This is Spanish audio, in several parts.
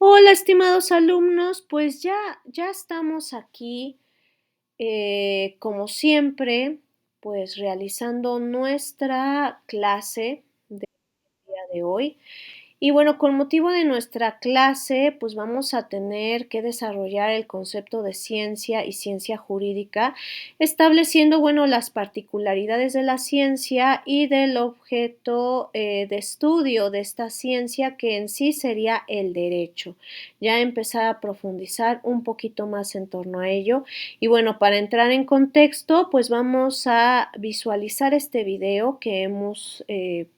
Hola, estimados alumnos, pues ya estamos aquí, como siempre, pues realizando nuestra clase del día de hoy. Y bueno, con motivo de nuestra clase, pues vamos a tener que desarrollar el concepto de ciencia y ciencia jurídica, estableciendo, bueno, las particularidades de la ciencia y del objeto de estudio de esta ciencia, que en sí sería el derecho. Ya empezar a profundizar un poquito más en torno a ello. Y bueno, para entrar en contexto, pues vamos a visualizar este video que hemos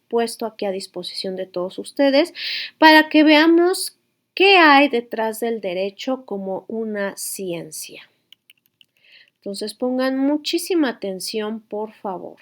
puesto aquí a disposición de todos ustedes para que veamos qué hay detrás del derecho como una ciencia. Entonces pongan muchísima atención, por favor.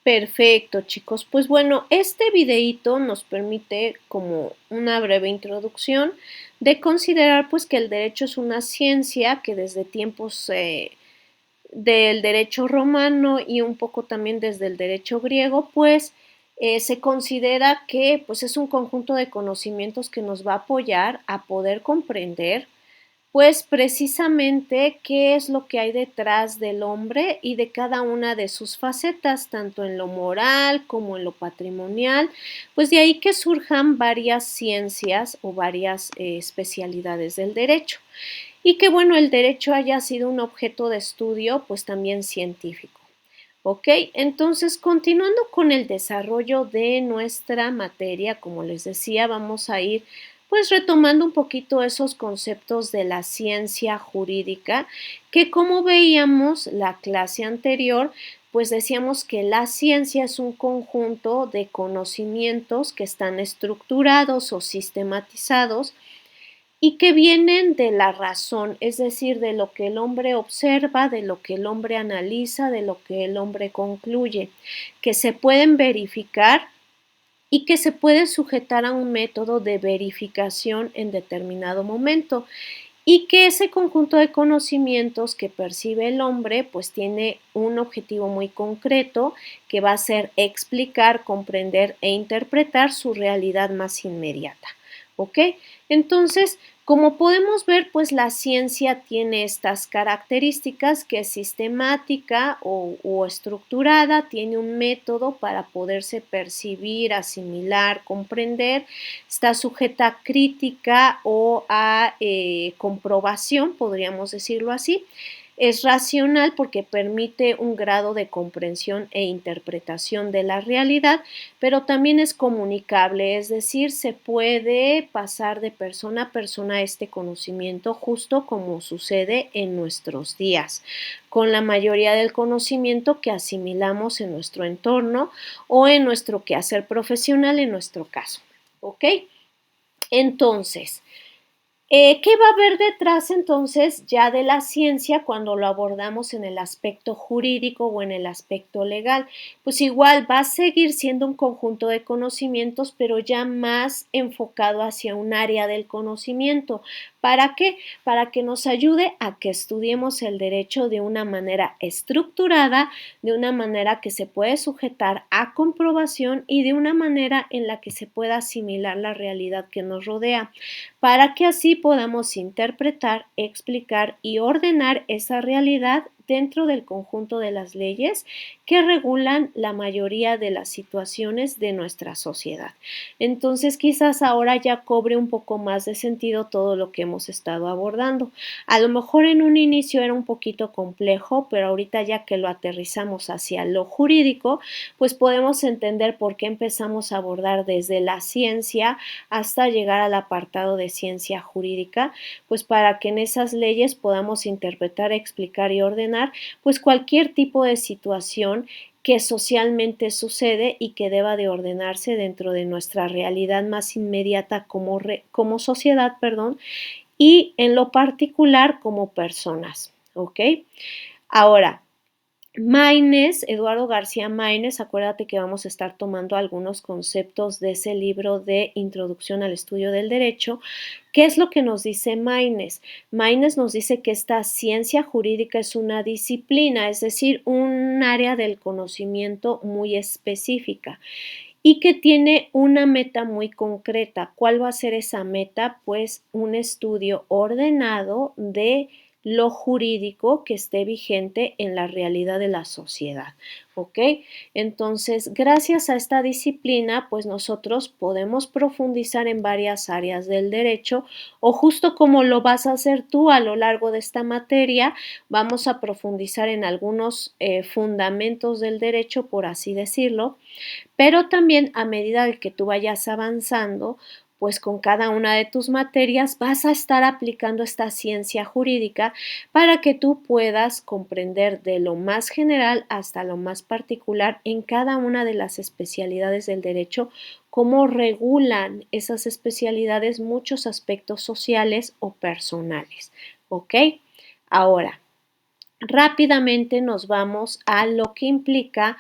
Perfecto, chicos. Pues bueno, este videíto nos permite como una breve introducción de considerar pues que el derecho es una ciencia que desde tiempos del derecho romano y un poco también desde el derecho griego, pues se considera que pues es un conjunto de conocimientos que nos va a apoyar a poder comprender pues precisamente qué es lo que hay detrás del hombre y de cada una de sus facetas, tanto en lo moral como en lo patrimonial, pues de ahí que surjan varias ciencias o varias especialidades del derecho. Y que bueno, el derecho haya sido un objeto de estudio, pues también científico. ¿Ok? Entonces, continuando con el desarrollo de nuestra materia, como les decía, vamos a ir pues retomando un poquito esos conceptos de la ciencia jurídica, que como veíamos la clase anterior, pues decíamos que la ciencia es un conjunto de conocimientos que están estructurados o sistematizados y que vienen de la razón, es decir, de lo que el hombre observa, de lo que el hombre analiza, de lo que el hombre concluye, que se pueden verificar y que se puede sujetar a un método de verificación en determinado momento y que ese conjunto de conocimientos que percibe el hombre pues tiene un objetivo muy concreto que va a ser explicar, comprender e interpretar su realidad más inmediata. ¿Ok? Entonces, como podemos ver, pues la ciencia tiene estas características que es sistemática o estructurada, tiene un método para poderse percibir, asimilar, comprender, está sujeta a crítica o a comprobación, podríamos decirlo así. Es racional porque permite un grado de comprensión e interpretación de la realidad, pero también es comunicable, es decir, se puede pasar de persona a persona este conocimiento justo como sucede en nuestros días, con la mayoría del conocimiento que asimilamos en nuestro entorno o en nuestro quehacer profesional en nuestro caso. ¿Ok? Entonces, ¿qué va a haber detrás entonces ya de la ciencia cuando lo abordamos en el aspecto jurídico o en el aspecto legal? Pues igual va a seguir siendo un conjunto de conocimientos, pero ya más enfocado hacia un área del conocimiento. ¿Para qué? Para que nos ayude a que estudiemos el derecho de una manera estructurada, de una manera que se puede sujetar a comprobación y de una manera en la que se pueda asimilar la realidad que nos rodea, para que así podamos interpretar, explicar y ordenar esa realidad dentro del conjunto de las leyes que regulan la mayoría de las situaciones de nuestra sociedad. Entonces, quizás ahora ya cobre un poco más de sentido todo lo que hemos estado abordando. A lo mejor en un inicio era un poquito complejo, pero ahorita ya que lo aterrizamos hacia lo jurídico, pues podemos entender por qué empezamos a abordar desde la ciencia hasta llegar al apartado de ciencia jurídica, pues para que en esas leyes podamos interpretar, explicar y ordenar pues cualquier tipo de situación que socialmente sucede y que deba de ordenarse dentro de nuestra realidad más inmediata como sociedad, perdón, y en lo particular como personas, ¿ok? Ahora, Maines, Eduardo García Maines, acuérdate que vamos a estar tomando algunos conceptos de ese libro de Introducción al Estudio del Derecho. ¿Qué es lo que nos dice Maines? Maines nos dice que esta ciencia jurídica es una disciplina, es decir, un área del conocimiento muy específica y que tiene una meta muy concreta. ¿Cuál va a ser esa meta? Pues un estudio ordenado de lo jurídico que esté vigente en la realidad de la sociedad, ¿ok? Entonces, gracias a esta disciplina, pues nosotros podemos profundizar en varias áreas del derecho o justo como lo vas a hacer tú a lo largo de esta materia, vamos a profundizar en algunos fundamentos del derecho, por así decirlo, pero también a medida de que tú vayas avanzando, pues con cada una de tus materias vas a estar aplicando esta ciencia jurídica para que tú puedas comprender de lo más general hasta lo más particular en cada una de las especialidades del derecho, cómo regulan esas especialidades muchos aspectos sociales o personales. ¿Ok? Ahora, rápidamente nos vamos a lo que implica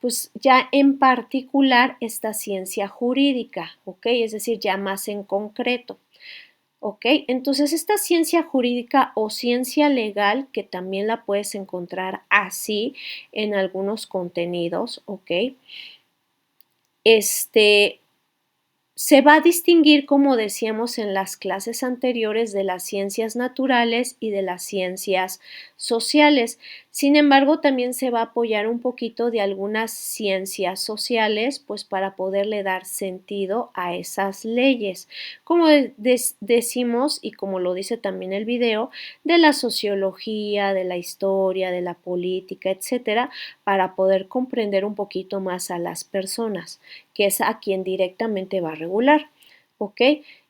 pues ya en particular esta ciencia jurídica, ¿ok? Es decir, ya más en concreto. ¿Ok? Entonces, esta ciencia jurídica o ciencia legal, que también la puedes encontrar así en algunos contenidos, ¿ok? Se va a distinguir, como decíamos en las clases anteriores, de las ciencias naturales y de las ciencias sociales. Sin embargo, también se va a apoyar un poquito de algunas ciencias sociales, pues para poderle dar sentido a esas leyes. Como decimos, y como lo dice también el video, de la sociología, de la historia, de la política, etcétera, para poder comprender un poquito más a las personas, que es a quien directamente va a regular. ¿Ok?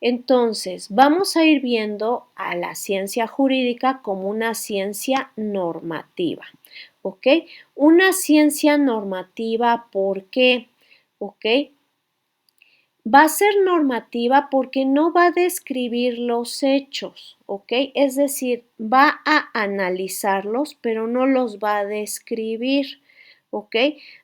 Entonces, vamos a ir viendo a la ciencia jurídica como una ciencia normativa. ¿Ok? Una ciencia normativa, ¿por qué? ¿Ok? Va a ser normativa porque no va a describir los hechos, ¿ok? Es decir, va a analizarlos, pero no los va a describir, ¿ok?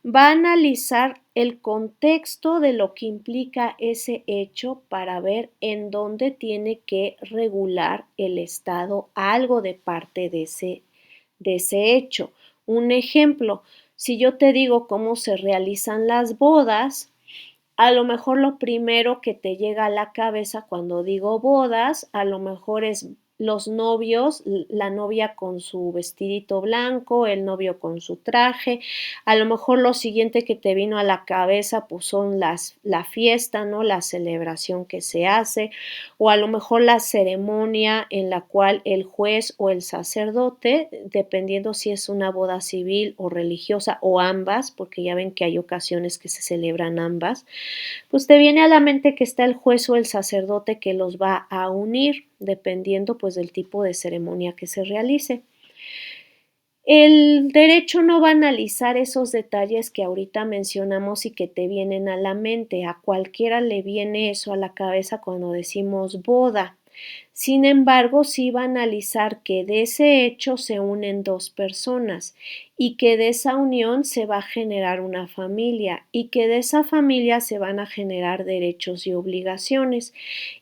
Va a analizar el contexto de lo que implica ese hecho para ver en dónde tiene que regular el Estado algo de parte de ese hecho. Un ejemplo, si yo te digo cómo se realizan las bodas, a lo mejor lo primero que te llega a la cabeza cuando digo bodas, a lo mejor es los novios, la novia con su vestidito blanco, el novio con su traje. A lo mejor lo siguiente que te vino a la cabeza pues son la fiesta, ¿no? La celebración que se hace, o a lo mejor la ceremonia en la cual el juez o el sacerdote, dependiendo si es una boda civil o religiosa o ambas, porque ya ven que hay ocasiones que se celebran ambas, pues te viene a la mente que está el juez o el sacerdote que los va a unir, dependiendo pues del tipo de ceremonia que se realice. El derecho no va a analizar esos detalles que ahorita mencionamos y que te vienen a la mente. A cualquiera le viene eso a la cabeza cuando decimos boda. Sin embargo, sí va a analizar que de ese hecho se unen dos personas y que de esa unión se va a generar una familia y que de esa familia se van a generar derechos y obligaciones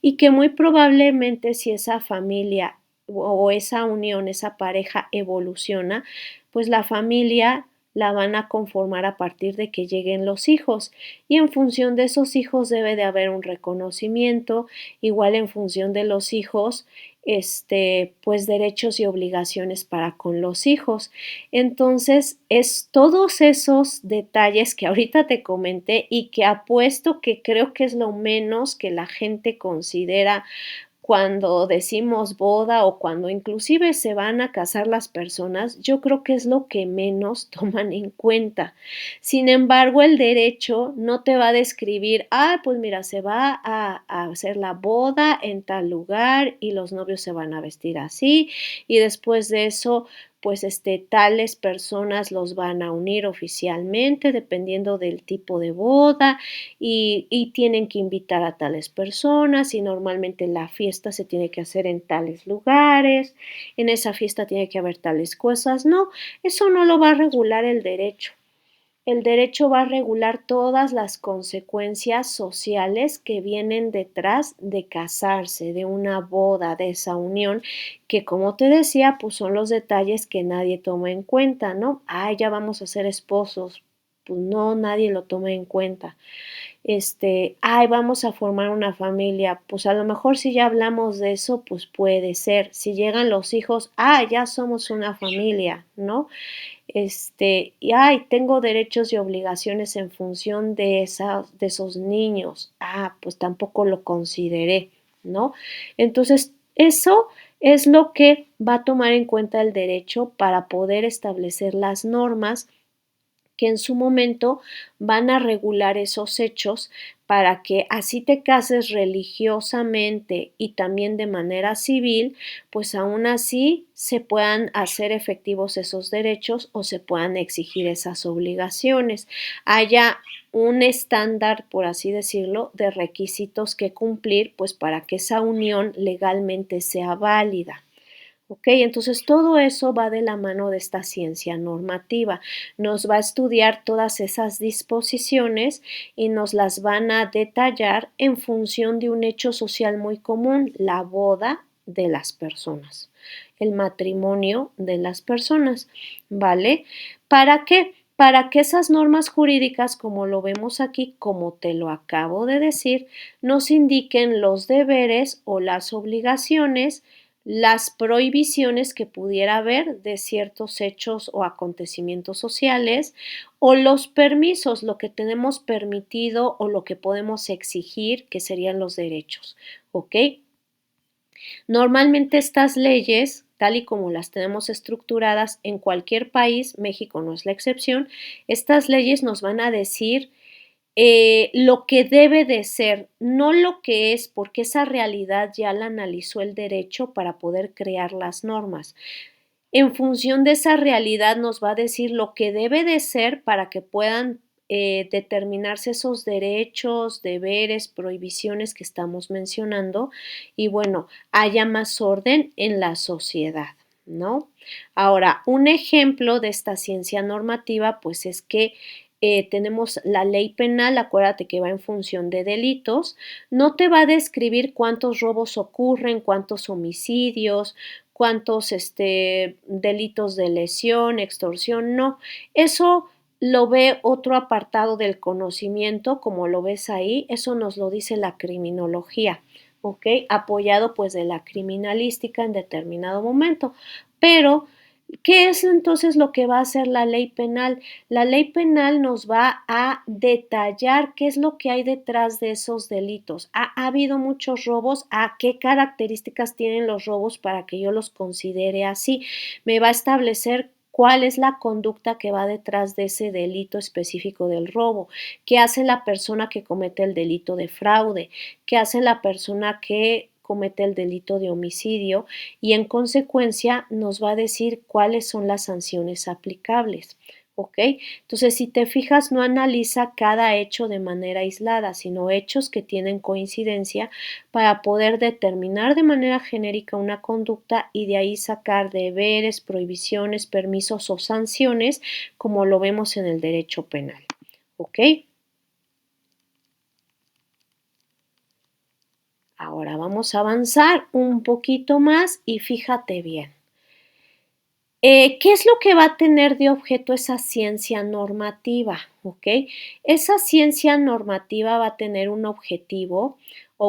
y que muy probablemente si esa familia o esa unión, esa pareja evoluciona, pues la familia la van a conformar a partir de que lleguen los hijos y en función de esos hijos debe de haber un reconocimiento, igual en función de los hijos, pues derechos y obligaciones para con los hijos. Entonces, es todos esos detalles que ahorita te comenté y que apuesto que creo que es lo menos que la gente considera cuando decimos boda o cuando inclusive se van a casar las personas, yo creo que es lo que menos toman en cuenta. Sin embargo, el derecho no te va a describir, pues mira, se va a hacer la boda en tal lugar y los novios se van a vestir así y después de eso pues tales personas los van a unir oficialmente dependiendo del tipo de boda y tienen que invitar a tales personas y normalmente la fiesta se tiene que hacer en tales lugares, en esa fiesta tiene que haber tales cosas. No, eso no lo va a regular el derecho. El derecho va a regular todas las consecuencias sociales que vienen detrás de casarse, de una boda, de esa unión, que como te decía, pues son los detalles que nadie toma en cuenta, ¿no? Ya vamos a ser esposos. Pues no, nadie lo toma en cuenta. Vamos a formar una familia, pues a lo mejor si ya hablamos de eso, pues puede ser. Si llegan los hijos, ya somos una familia, ¿no? Tengo derechos y obligaciones en función de esos niños. Pues tampoco lo consideré, ¿no? Entonces, eso es lo que va a tomar en cuenta el derecho para poder establecer las normas que en su momento van a regular esos hechos para que así te cases religiosamente y también de manera civil, pues aún así se puedan hacer efectivos esos derechos o se puedan exigir esas obligaciones. Haya un estándar, por así decirlo, de requisitos que cumplir, pues para que esa unión legalmente sea válida. ¿ok? Entonces todo eso va de la mano de esta ciencia normativa. Nos va a estudiar todas esas disposiciones y nos las van a detallar en función de un hecho social muy común, la boda de las personas, el matrimonio de las personas, ¿vale? ¿Para qué? Para que esas normas jurídicas, como lo vemos aquí, como te lo acabo de decir, nos indiquen los deberes o las obligaciones, las prohibiciones que pudiera haber de ciertos hechos o acontecimientos sociales, o los permisos, lo que tenemos permitido o lo que podemos exigir, que serían los derechos, ¿ok? Normalmente estas leyes, tal y como las tenemos estructuradas en cualquier país, México no es la excepción, estas leyes nos van a decir lo que debe de ser, no lo que es, porque esa realidad ya la analizó el derecho para poder crear las normas. En función de esa realidad nos va a decir lo que debe de ser para que puedan determinarse esos derechos, deberes, prohibiciones que estamos mencionando y bueno, haya más orden en la sociedad, ¿no? Ahora, un ejemplo de esta ciencia normativa, pues es que tenemos la ley penal, acuérdate que va en función de delitos, no te va a describir cuántos robos ocurren, cuántos homicidios, cuántos delitos de lesión, extorsión, no. Eso lo ve otro apartado del conocimiento, como lo ves ahí, eso nos lo dice la criminología, ¿ok? Apoyado pues de la criminalística en determinado momento. Pero, ¿qué es entonces lo que va a hacer la ley penal? La ley penal nos va a detallar qué es lo que hay detrás de esos delitos. ¿Ha habido muchos robos? ¿A qué características tienen los robos para que yo los considere así? Me va a establecer cuál es la conducta que va detrás de ese delito específico del robo, qué hace la persona que comete el delito de fraude, qué hace la persona que comete el delito de homicidio y en consecuencia nos va a decir cuáles son las sanciones aplicables. ¿Ok? Entonces, si te fijas, no analiza cada hecho de manera aislada, sino hechos que tienen coincidencia para poder determinar de manera genérica una conducta y de ahí sacar deberes, prohibiciones, permisos o sanciones, como lo vemos en el derecho penal. ¿Ok? Ahora vamos a avanzar un poquito más y fíjate bien. ¿Qué es lo que va a tener de objeto esa ciencia normativa? ¿Ok? Esa ciencia normativa va a tener un objetivo o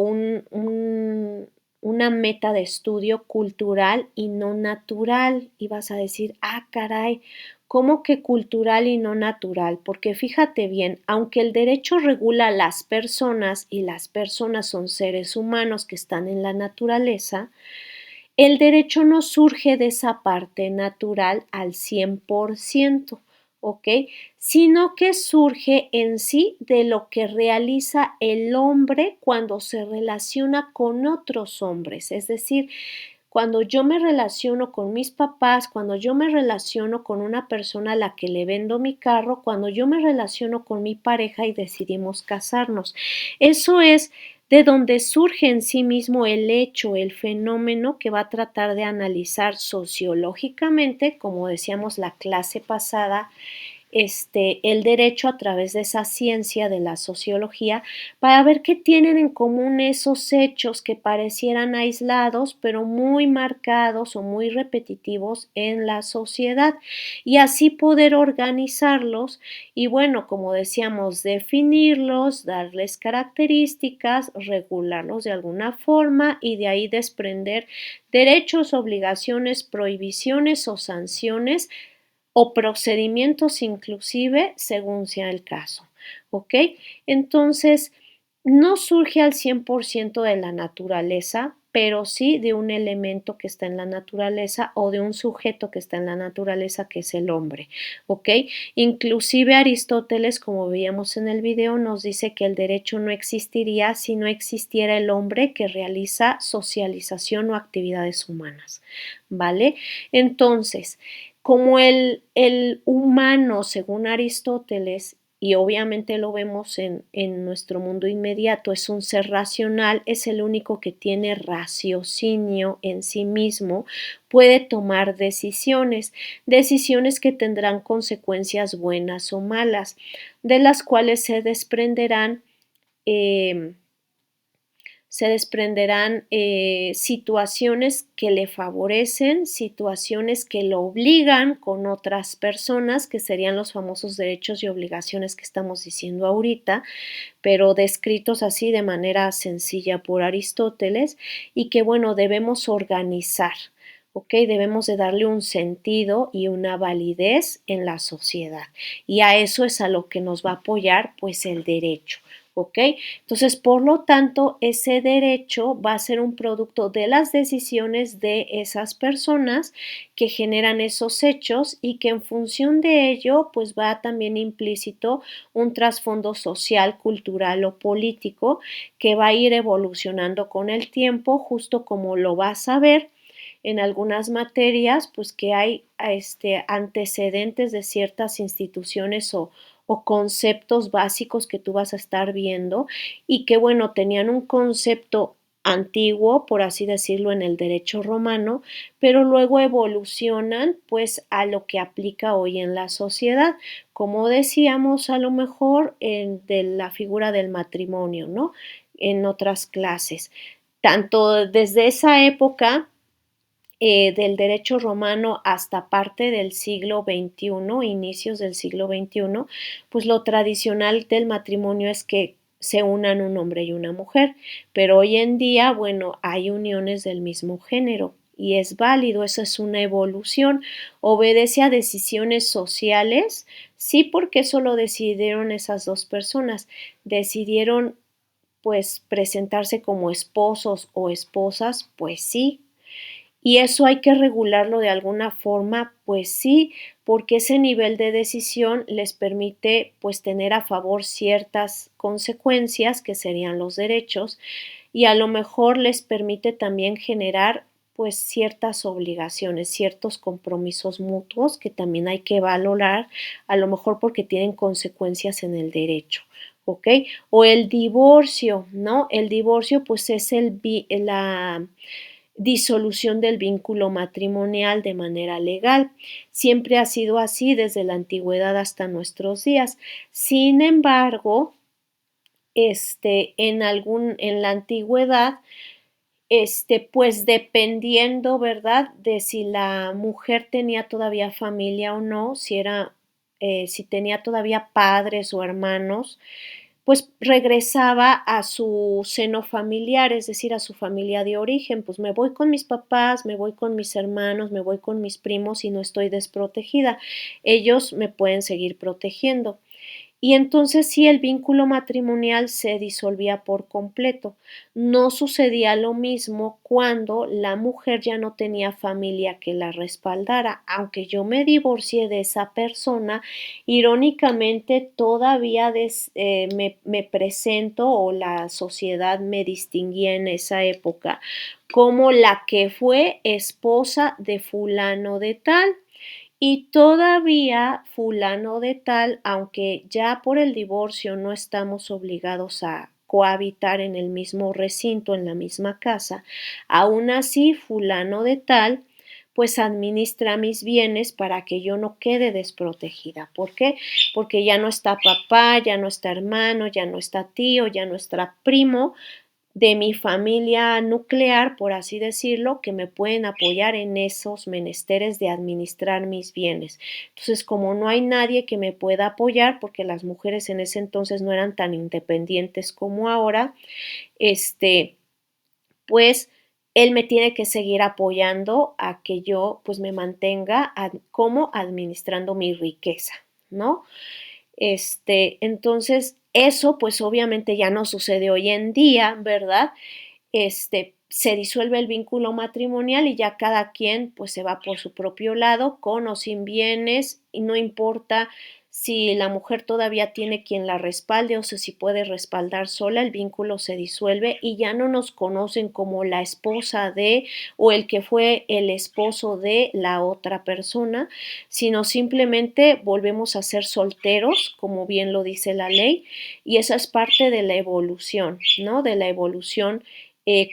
una meta de estudio cultural y no natural. Y vas a decir, ah, caray, ¿cómo que cultural y no natural? Porque fíjate bien, aunque el derecho regula a las personas y las personas son seres humanos que están en la naturaleza, el derecho no surge de esa parte natural al 100%, ¿ok? Sino que surge en sí de lo que realiza el hombre cuando se relaciona con otros hombres. Es decir, cuando yo me relaciono con mis papás, cuando yo me relaciono con una persona a la que le vendo mi carro, cuando yo me relaciono con mi pareja y decidimos casarnos. Eso es de donde surge en sí mismo el hecho, el fenómeno que va a tratar de analizar sociológicamente, como decíamos la clase pasada, el derecho a través de esa ciencia de la sociología para ver qué tienen en común esos hechos que parecieran aislados, pero muy marcados o muy repetitivos en la sociedad y así poder organizarlos y bueno, como decíamos, definirlos, darles características, regularlos de alguna forma y de ahí desprender derechos, obligaciones, prohibiciones o sanciones o procedimientos inclusive según sea el caso, ¿ok? Entonces, no surge al 100% de la naturaleza, pero sí de un elemento que está en la naturaleza o de un sujeto que está en la naturaleza que es el hombre, ¿ok? Inclusive Aristóteles, como veíamos en el video, nos dice que el derecho no existiría si no existiera el hombre que realiza socialización o actividades humanas, ¿vale? Entonces, como el humano, según Aristóteles, y obviamente lo vemos en nuestro mundo inmediato, es un ser racional, es el único que tiene raciocinio en sí mismo, puede tomar decisiones, decisiones que tendrán consecuencias buenas o malas, de las cuales em, se desprenderán situaciones que le favorecen, situaciones que lo obligan con otras personas, que serían los famosos derechos y obligaciones que estamos diciendo ahorita, pero descritos así de manera sencilla por Aristóteles, y que bueno, debemos organizar, ¿ok? Debemos de darle un sentido y una validez en la sociedad. Y a eso es a lo que nos va a apoyar pues el derecho. ¿Ok? Entonces, por lo tanto, ese derecho va a ser un producto de las decisiones de esas personas que generan esos hechos y que en función de ello, pues va también implícito un trasfondo social, cultural o político que va a ir evolucionando con el tiempo, justo como lo vas a ver en algunas materias, pues que hay antecedentes de ciertas instituciones o conceptos básicos que tú vas a estar viendo y que, bueno, tenían un concepto antiguo, por así decirlo, en el derecho romano, pero luego evolucionan pues a lo que aplica hoy en la sociedad, como decíamos a lo mejor de la figura del matrimonio, ¿no? En otras clases. Tanto desde esa época del derecho romano hasta parte del siglo XXI, inicios del siglo XXI, pues lo tradicional del matrimonio es que se unan un hombre y una mujer, pero hoy en día, bueno, hay uniones del mismo género y es válido, eso es una evolución, obedece a decisiones sociales, sí, porque eso lo decidieron esas dos personas, decidieron pues presentarse como esposos o esposas, pues sí, y eso hay que regularlo de alguna forma, pues sí, porque ese nivel de decisión les permite pues tener a favor ciertas consecuencias que serían los derechos y a lo mejor les permite también generar pues ciertas obligaciones, ciertos compromisos mutuos que también hay que valorar, a lo mejor porque tienen consecuencias en el derecho. ¿Ok? O el divorcio, ¿no? El divorcio pues es la disolución del vínculo matrimonial de manera legal. Siempre ha sido así desde la antigüedad hasta nuestros días. Sin embargo, en la antigüedad, pues dependiendo, ¿verdad?, de si la mujer tenía todavía familia o no, si tenía todavía padres o hermanos, pues regresaba a su seno familiar, es decir, a su familia de origen, pues me voy con mis papás, me voy con mis hermanos, me voy con mis primos y no estoy desprotegida. Ellos me pueden seguir protegiendo. Y entonces sí, el vínculo matrimonial se disolvía por completo. No sucedía lo mismo cuando la mujer ya no tenía familia que la respaldara. Aunque yo me divorcié de esa persona, irónicamente todavía me presento o la sociedad me distinguía en esa época como la que fue esposa de fulano de tal. Y todavía fulano de tal, aunque ya por el divorcio no estamos obligados a cohabitar en el mismo recinto, en la misma casa, aún así fulano de tal, pues administra mis bienes para que yo no quede desprotegida. ¿Por qué? Porque ya no está papá, ya no está hermano, ya no está tío, ya no está primo, de mi familia nuclear, por así decirlo, que me pueden apoyar en esos menesteres de administrar mis bienes. Entonces, como no hay nadie que me pueda apoyar, porque las mujeres en ese entonces no eran tan independientes como ahora, este, pues él me tiene que seguir apoyando a que yo pues me mantenga como administrando mi riqueza, ¿no? Entonces, eso pues obviamente ya no sucede hoy en día, ¿verdad? Se disuelve el vínculo matrimonial y ya cada quien pues se va por su propio lado, con o sin bienes, y no importa Si la mujer todavía tiene quien la respalde o si puede respaldar sola, el vínculo se disuelve y ya no nos conocen como la esposa de o el que fue el esposo de la otra persona, sino simplemente volvemos a ser solteros, como bien lo dice la ley, y esa es parte de la evolución, ¿no? De la evolución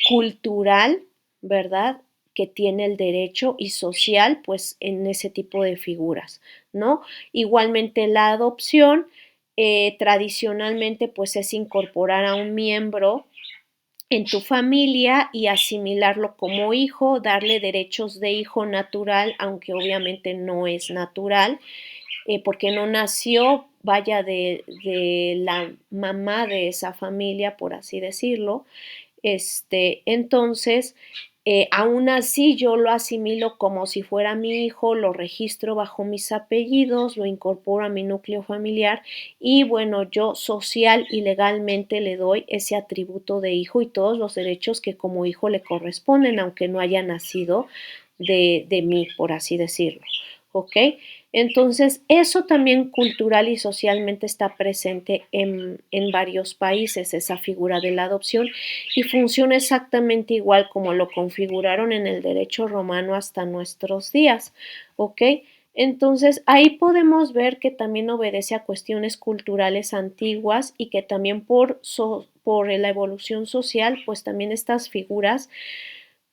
cultural, ¿verdad? Que tiene el derecho y social, pues en ese tipo de figuras, ¿no? Igualmente la adopción, tradicionalmente, pues es incorporar a un miembro en tu familia y asimilarlo como hijo, darle derechos de hijo natural, aunque obviamente no es natural, porque no nació, vaya, de la mamá de esa familia, por así decirlo. Entonces, aún así yo lo asimilo como si fuera mi hijo, lo registro bajo mis apellidos, lo incorporo a mi núcleo familiar y bueno, yo social y legalmente le doy ese atributo de hijo y todos los derechos que como hijo le corresponden, aunque no haya nacido de mí, por así decirlo. ¿Ok? Entonces, eso también cultural y socialmente está presente en varios países, esa figura de la adopción, y funciona exactamente igual como lo configuraron en el derecho romano hasta nuestros días, ¿ok? Entonces, ahí podemos ver que también obedece a cuestiones culturales antiguas y que también por la evolución social, pues también estas figuras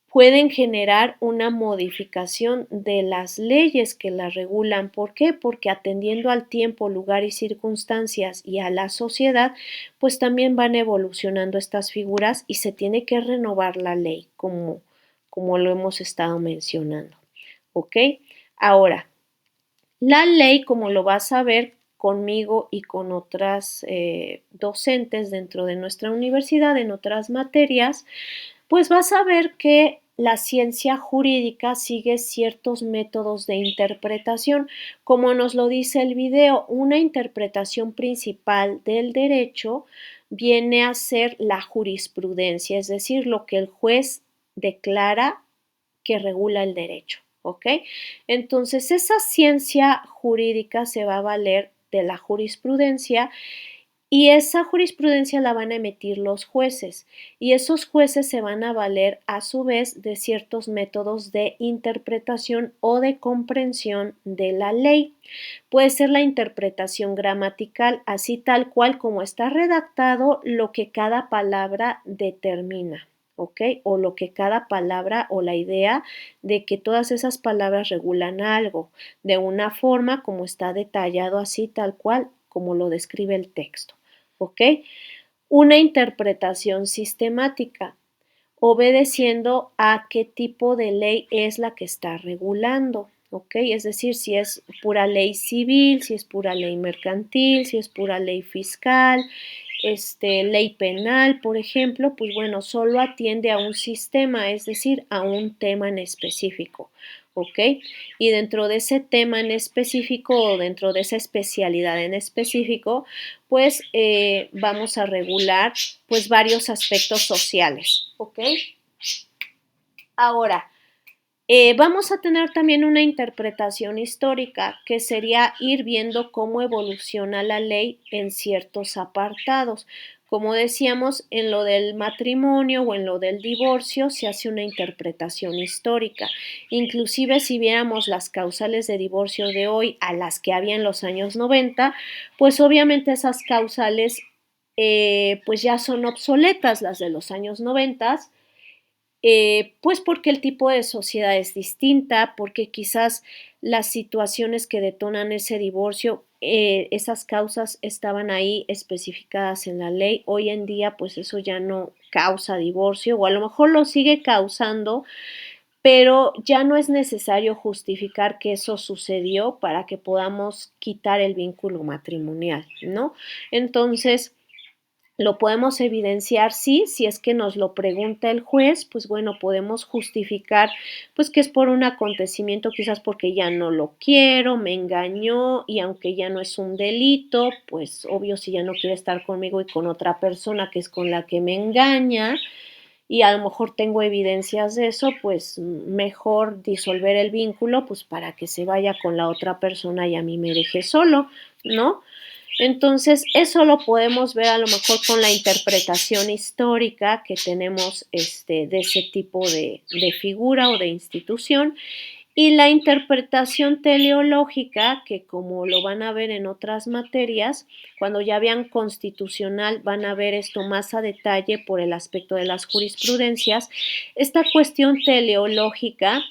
pueden generar una modificación de las leyes que las regulan. ¿Por qué? Porque atendiendo al tiempo, lugar y circunstancias y a la sociedad, pues también van evolucionando estas figuras y se tiene que renovar la ley, como lo hemos estado mencionando. ¿Ok? Ahora, la ley, como lo vas a ver conmigo y con otras docentes dentro de nuestra universidad en otras materias, pues vas a ver que la ciencia jurídica sigue ciertos métodos de interpretación. Como nos lo dice el video, una interpretación principal del derecho viene a ser la jurisprudencia, es decir, lo que el juez declara que regula el derecho, ¿ok? Entonces, esa ciencia jurídica se va a valer de la jurisprudencia y esa jurisprudencia la van a emitir los jueces y esos jueces se van a valer a su vez de ciertos métodos de interpretación o de comprensión de la ley. Puede ser la interpretación gramatical, así tal cual como está redactado lo que cada palabra determina. ¿Ok? O lo que cada palabra o la idea de que todas esas palabras regulan algo de una forma como está detallado así tal cual como lo describe el texto. ¿Ok? Una interpretación sistemática, obedeciendo a qué tipo de ley es la que está regulando. ¿Ok? Es decir, si es pura ley civil, si es pura ley mercantil, si es pura ley fiscal, ley penal, por ejemplo, pues bueno, solo atiende a un sistema, es decir, a un tema en específico, ¿ok? Y dentro de ese tema en específico o dentro de esa especialidad en específico, pues vamos a regular pues varios aspectos sociales, ¿ok? Ahora, vamos a tener también una interpretación histórica, que sería ir viendo cómo evoluciona la ley en ciertos apartados. Como decíamos, en lo del matrimonio o en lo del divorcio se hace una interpretación histórica. Inclusive si viéramos las causales de divorcio de hoy a las que había en los años 90, pues obviamente esas causales pues ya son obsoletas, las de los años 90, pues porque el tipo de sociedad es distinta, porque quizás las situaciones que detonan ese divorcio, esas causas estaban ahí especificadas en la ley. Hoy en día, pues eso ya no causa divorcio, o a lo mejor lo sigue causando, pero ya no es necesario justificar que eso sucedió para que podamos quitar el vínculo matrimonial, ¿no? Entonces, lo podemos evidenciar, sí, si es que nos lo pregunta el juez, pues bueno, podemos justificar, pues que es por un acontecimiento, quizás porque ya no lo quiero, me engañó y aunque ya no es un delito, pues obvio si ya no quiere estar conmigo y con otra persona que es con la que me engaña, y a lo mejor tengo evidencias de eso, pues mejor disolver el vínculo, pues para que se vaya con la otra persona y a mí me deje solo, ¿no? Entonces, eso lo podemos ver a lo mejor con la interpretación histórica que tenemos de ese tipo de figura o de institución. Y la interpretación teleológica, que como lo van a ver en otras materias, cuando ya vean constitucional van a ver esto más a detalle por el aspecto de las jurisprudencias. Esta cuestión teleológica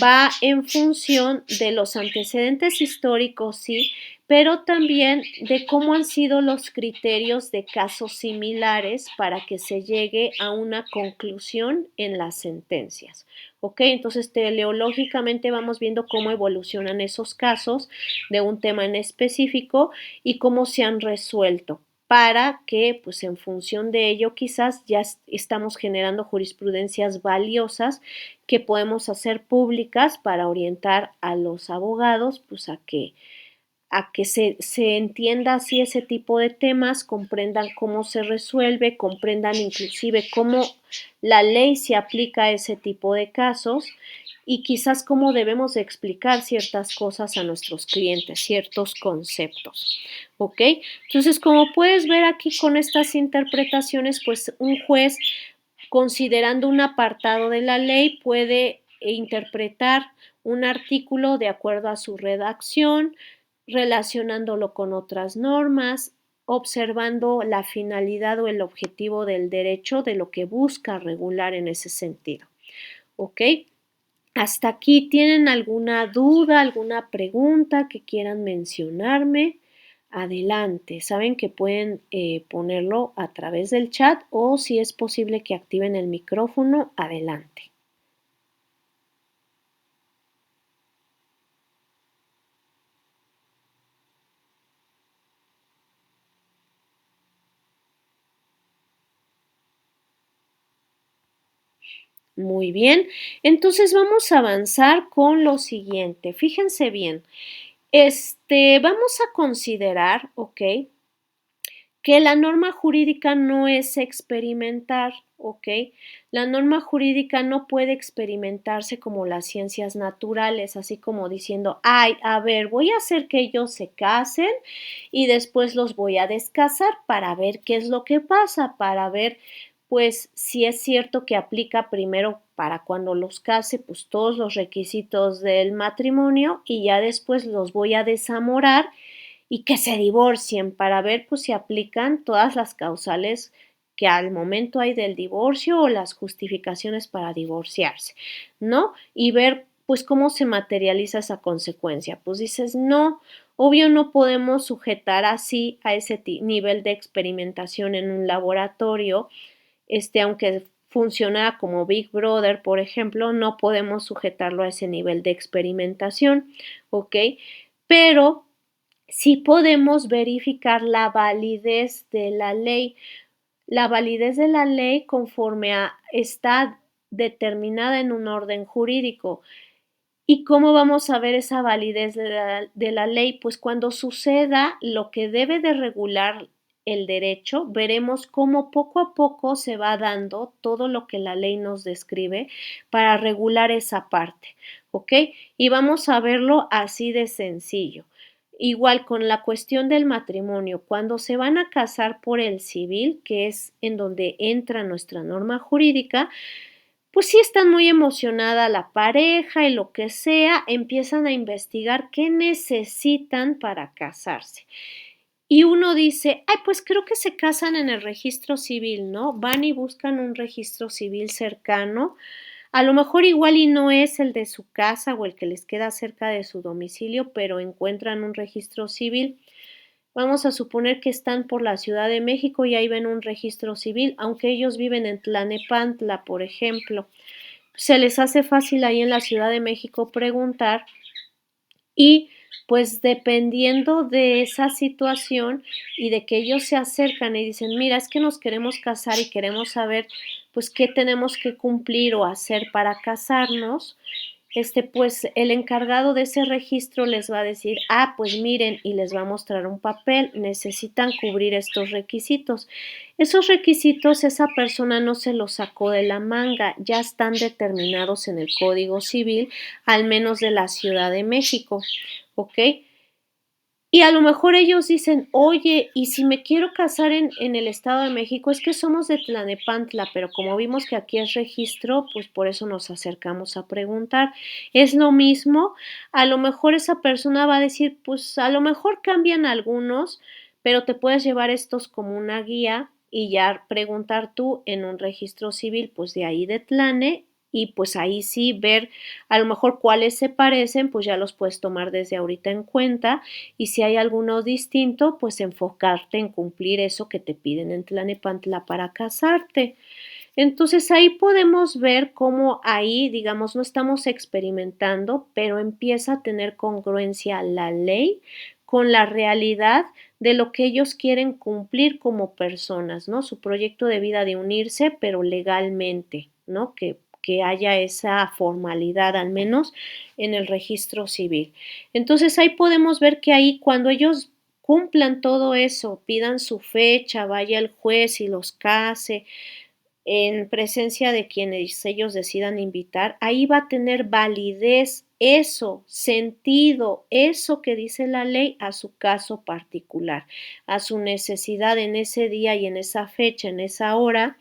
va en función de los antecedentes históricos, sí, pero también de cómo han sido los criterios de casos similares para que se llegue a una conclusión en las sentencias. ¿Ok? Entonces, teleológicamente vamos viendo cómo evolucionan esos casos de un tema en específico y cómo se han resuelto para que, pues en función de ello, quizás ya estamos generando jurisprudencias valiosas que podemos hacer públicas para orientar a los abogados, pues a que se entienda así ese tipo de temas, comprendan cómo se resuelve, comprendan inclusive cómo la ley se aplica a ese tipo de casos y quizás cómo debemos explicar ciertas cosas a nuestros clientes, ciertos conceptos, ¿ok? Entonces, como puedes ver aquí con estas interpretaciones, pues un juez, considerando un apartado de la ley, puede interpretar un artículo de acuerdo a su redacción, relacionándolo con otras normas, observando la finalidad o el objetivo del derecho, de lo que busca regular en ese sentido. ¿Ok? Hasta aquí, ¿tienen alguna duda, alguna pregunta que quieran mencionarme? Adelante, saben que pueden ponerlo a través del chat o si es posible que activen el micrófono, adelante. Muy bien, entonces vamos a avanzar con lo siguiente. Fíjense bien, vamos a considerar, ¿ok? Que la norma jurídica no es experimentar, ¿ok? La norma jurídica no puede experimentarse como las ciencias naturales, así como diciendo, ay, a ver, voy a hacer que ellos se casen y después los voy a descasar para ver qué es lo que pasa, para ver, pues, si es cierto que aplica primero para cuando los case, pues todos los requisitos del matrimonio y ya después los voy a desamorar y que se divorcien para ver pues si aplican todas las causales que al momento hay del divorcio o las justificaciones para divorciarse, ¿no? Y ver pues cómo se materializa esa consecuencia. Pues dices, no, obvio no podemos sujetar así a ese nivel de experimentación en un laboratorio, aunque funcionara como Big Brother, por ejemplo, no podemos sujetarlo a ese nivel de experimentación, ¿ok? Pero sí podemos verificar la validez de la ley. La validez de la ley conforme está determinada en un orden jurídico. ¿Y cómo vamos a ver esa validez de la ley? Pues cuando suceda lo que debe de regular el derecho, veremos cómo poco a poco se va dando todo lo que la ley nos describe para regular esa parte, ¿ok? Y vamos a verlo así de sencillo. Igual con la cuestión del matrimonio, cuando se van a casar por el civil, que es en donde entra nuestra norma jurídica, pues sí están muy emocionada la pareja y lo que sea, empiezan a investigar qué necesitan para casarse. Y uno dice, ay, pues creo que se casan en el registro civil, ¿no? Van y buscan un registro civil cercano, a lo mejor igual y no es el de su casa o el que les queda cerca de su domicilio, pero encuentran un registro civil. Vamos a suponer que están por la Ciudad de México y ahí ven un registro civil, aunque ellos viven en Tlanepantla, por ejemplo. Se les hace fácil ahí en la Ciudad de México preguntar y pues dependiendo de esa situación y de que ellos se acercan y dicen, mira, es que nos queremos casar y queremos saber pues qué tenemos que cumplir o hacer para casarnos, pues el encargado de ese registro les va a decir, pues miren, y les va a mostrar un papel, necesitan cubrir estos requisitos. Esos requisitos esa persona no se los sacó de la manga, ya están determinados en el Código Civil, al menos de la Ciudad de México, ¿ok? Y a lo mejor ellos dicen, oye, y si me quiero casar en el Estado de México, es que somos de Tlanepantla, pero como vimos que aquí es registro, pues por eso nos acercamos a preguntar. ¿Es lo mismo? A lo mejor esa persona va a decir, pues a lo mejor cambian algunos, pero te puedes llevar estos como una guía y ya preguntar tú en un registro civil, pues de ahí de Tlane, y pues ahí sí ver a lo mejor cuáles se parecen, pues ya los puedes tomar desde ahorita en cuenta y si hay alguno distinto, pues enfocarte en cumplir eso que te piden en Tlanepantla para casarte. Entonces ahí podemos ver cómo ahí, digamos, no estamos experimentando, pero empieza a tener congruencia la ley con la realidad de lo que ellos quieren cumplir como personas, ¿no? Su proyecto de vida de unirse, pero legalmente, ¿no? Que haya esa formalidad al menos en el registro civil. Entonces ahí podemos ver que ahí cuando ellos cumplan todo eso, pidan su fecha, vaya el juez y los case, en presencia de quienes ellos decidan invitar, ahí va a tener validez eso, sentido, eso que dice la ley a su caso particular, a su necesidad en ese día y en esa fecha, en esa hora,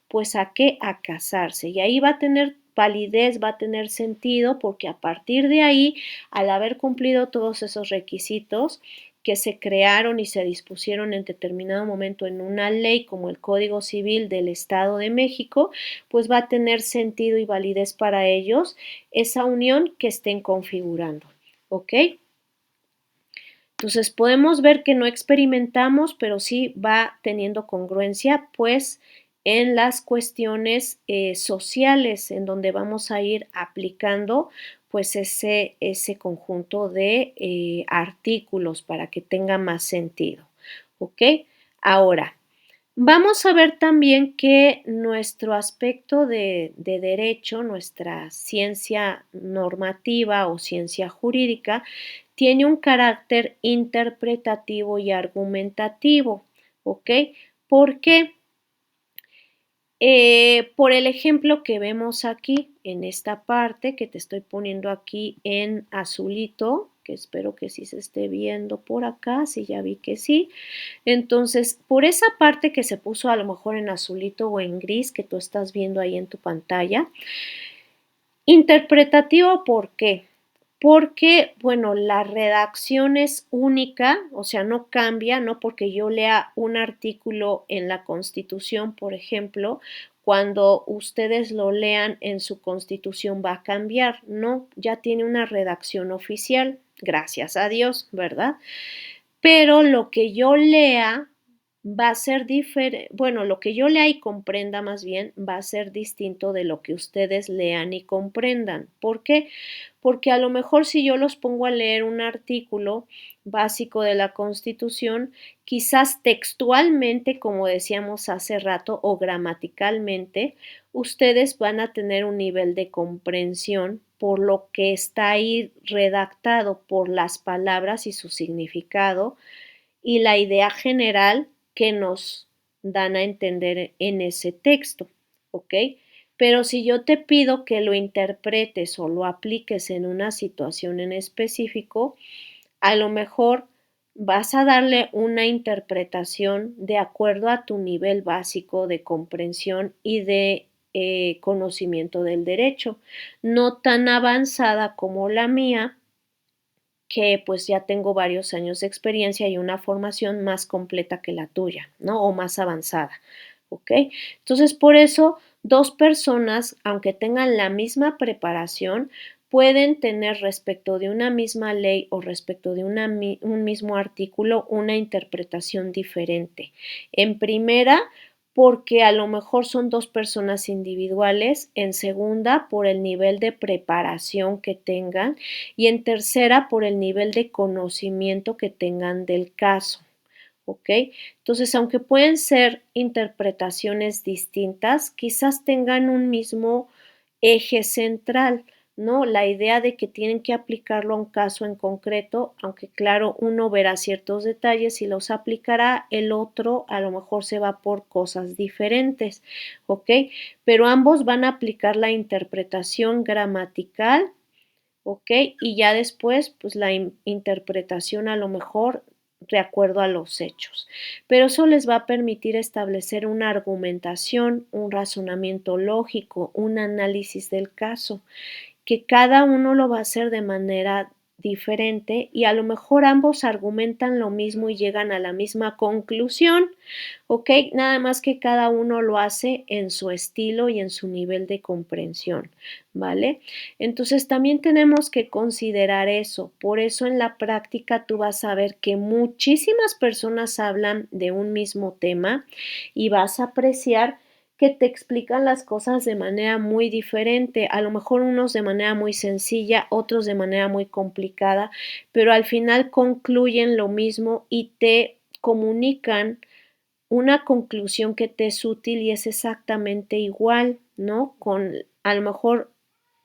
pues a qué, a casarse. Y ahí va a tener validez, va a tener sentido, porque a partir de ahí, al haber cumplido todos esos requisitos, que se crearon y se dispusieron en determinado momento en una ley como el Código Civil del Estado de México, pues va a tener sentido y validez para ellos esa unión que estén configurando, ¿ok? Entonces podemos ver que no experimentamos, pero sí va teniendo congruencia, pues en las cuestiones sociales, en donde vamos a ir aplicando pues ese conjunto de artículos para que tenga más sentido. ¿Ok? Ahora, vamos a ver también que nuestro aspecto de derecho, nuestra ciencia normativa o ciencia jurídica, tiene un carácter interpretativo y argumentativo, ¿ok? ¿Por qué? Por el ejemplo que vemos aquí en esta parte que te estoy poniendo aquí en azulito, que espero que sí se esté viendo por acá, sí ya vi que sí. Entonces, por esa parte que se puso a lo mejor en azulito o en gris que tú estás viendo ahí en tu pantalla, interpretativo, ¿por qué? Porque, bueno, la redacción es única, o sea, no cambia, no porque yo lea un artículo en la Constitución, por ejemplo, cuando ustedes lo lean en su Constitución va a cambiar, no, ya tiene una redacción oficial, gracias a Dios, ¿verdad? Pero lo que yo lea va a ser diferente, bueno, lo que yo lea y comprenda más bien va a ser distinto de lo que ustedes lean y comprendan. ¿Por qué? Porque a lo mejor si yo los pongo a leer un artículo básico de la Constitución, quizás textualmente, como decíamos hace rato, o gramaticalmente, ustedes van a tener un nivel de comprensión por lo que está ahí redactado, por las palabras y su significado y la idea general que nos dan a entender en ese texto, ¿ok? Pero si yo te pido que lo interpretes o lo apliques en una situación en específico, a lo mejor vas a darle una interpretación de acuerdo a tu nivel básico de comprensión y de conocimiento del derecho, no tan avanzada como la mía, que pues ya tengo varios años de experiencia y una formación más completa que la tuya, ¿no? O más avanzada, ¿ok? Entonces, por eso, dos personas, aunque tengan la misma preparación, pueden tener respecto de una misma ley o respecto de un mismo artículo una interpretación diferente. En primera, porque a lo mejor son dos personas individuales, en segunda, por el nivel de preparación que tengan y en tercera, por el nivel de conocimiento que tengan del caso. ¿Ok? Entonces, aunque pueden ser interpretaciones distintas, quizás tengan un mismo eje central, ¿no? La idea de que tienen que aplicarlo a un caso en concreto, aunque claro, uno verá ciertos detalles y los aplicará, el otro a lo mejor se va por cosas diferentes, ¿ok? Pero ambos van a aplicar la interpretación gramatical, ¿ok? Y ya después, pues la interpretación a lo mejor de acuerdo a los hechos. Pero eso les va a permitir establecer una argumentación, un razonamiento lógico, un análisis del caso, que cada uno lo va a hacer de manera diferente y a lo mejor ambos argumentan lo mismo y llegan a la misma conclusión, ¿ok? Nada más que cada uno lo hace en su estilo y en su nivel de comprensión, ¿vale? Entonces también tenemos que considerar eso. Por eso en la práctica tú vas a ver que muchísimas personas hablan de un mismo tema y vas a apreciar que te explican las cosas de manera muy diferente, a lo mejor unos de manera muy sencilla, otros de manera muy complicada, pero al final concluyen lo mismo y te comunican una conclusión que te es útil y es exactamente igual, ¿no? Con a lo mejor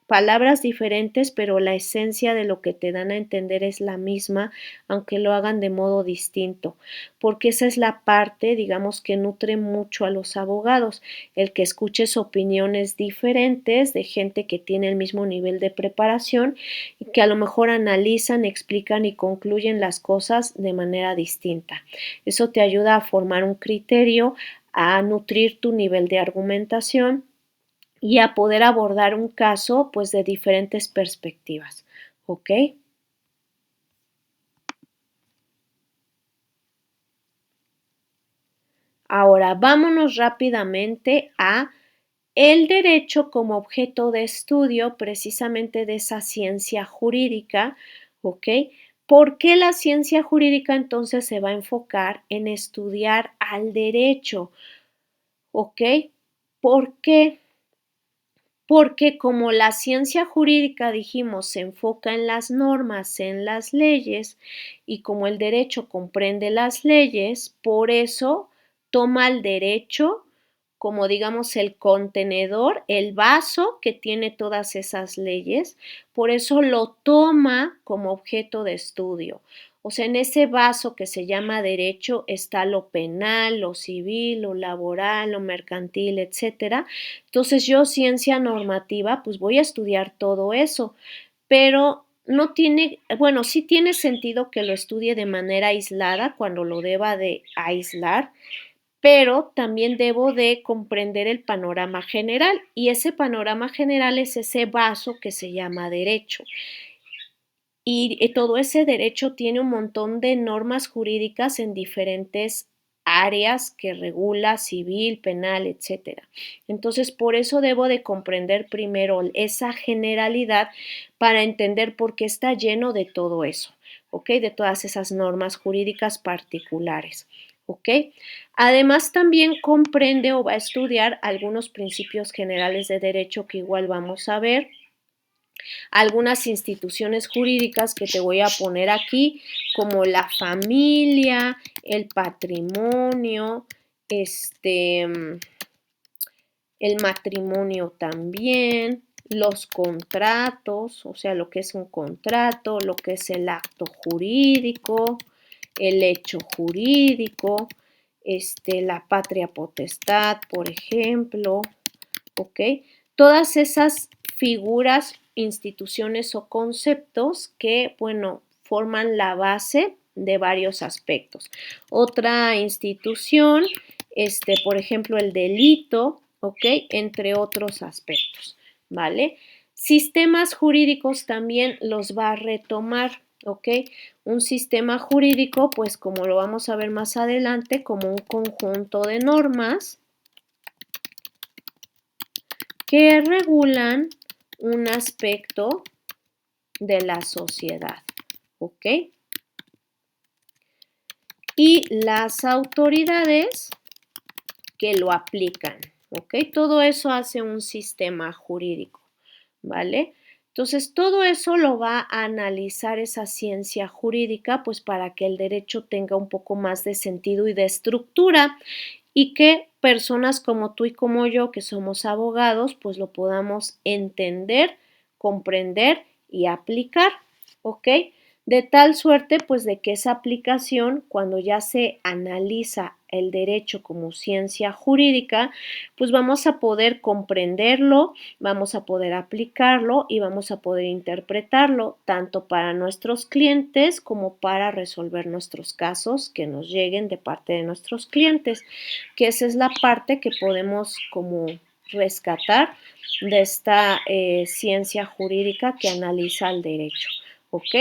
palabras diferentes, pero la esencia de lo que te dan a entender es la misma, aunque lo hagan de modo distinto, porque esa es la parte, digamos, que nutre mucho a los abogados, el que escuches opiniones diferentes de gente que tiene el mismo nivel de preparación y que a lo mejor analizan, explican y concluyen las cosas de manera distinta. Eso te ayuda a formar un criterio, a nutrir tu nivel de argumentación y a poder abordar un caso pues de diferentes perspectivas, ¿ok? Ahora vámonos rápidamente a el derecho como objeto de estudio precisamente de esa ciencia jurídica, ¿ok? ¿Por qué la ciencia jurídica entonces se va a enfocar en estudiar al derecho? ¿Ok? ¿Por qué? Porque como la ciencia jurídica, dijimos, se enfoca en las normas, en las leyes, y como el derecho comprende las leyes, por eso toma el derecho como digamos el contenedor, el vaso que tiene todas esas leyes, por eso lo toma como objeto de estudio. O sea, en ese vaso que se llama derecho está lo penal, lo civil, lo laboral, lo mercantil, etcétera. Entonces yo, ciencia normativa, pues voy a estudiar todo eso, pero no tiene, bueno, sí tiene sentido que lo estudie de manera aislada cuando lo deba de aislar, pero también debo de comprender el panorama general y ese panorama general es ese vaso que se llama derecho. Y todo ese derecho tiene un montón de normas jurídicas en diferentes áreas que regula civil, penal, etcétera. Entonces, por eso debo de comprender primero esa generalidad para entender por qué está lleno de todo eso, ¿ok? De todas esas normas jurídicas particulares, ¿ok? Además, también comprende o va a estudiar algunos principios generales de derecho que igual vamos a ver, algunas instituciones jurídicas que te voy a poner aquí, como la familia, el patrimonio, el matrimonio también, los contratos, o sea, lo que es un contrato, lo que es el acto jurídico, el hecho jurídico, la patria potestad, por ejemplo, ¿ok? Todas esas figuras, instituciones o conceptos que, bueno, forman la base de varios aspectos. Otra institución, por ejemplo, el delito, ¿ok? Entre otros aspectos, ¿vale? Sistemas jurídicos también los va a retomar, ¿ok? Un sistema jurídico, pues como lo vamos a ver más adelante, como un conjunto de normas que regulan un aspecto de la sociedad, ¿ok? Y las autoridades que lo aplican, ¿ok? Todo eso hace un sistema jurídico, ¿vale? Entonces, todo eso lo va a analizar esa ciencia jurídica, pues para que el derecho tenga un poco más de sentido y de estructura y que personas como tú y como yo, que somos abogados, pues lo podamos entender comprender y aplicar, ¿ok? De tal suerte, pues, de que esa aplicación, cuando ya se analiza el derecho como ciencia jurídica, pues vamos a poder comprenderlo, vamos a poder aplicarlo y vamos a poder interpretarlo, tanto para nuestros clientes como para resolver nuestros casos que nos lleguen de parte de nuestros clientes, que esa es la parte que podemos como rescatar de esta ciencia jurídica que analiza el derecho, ¿ok?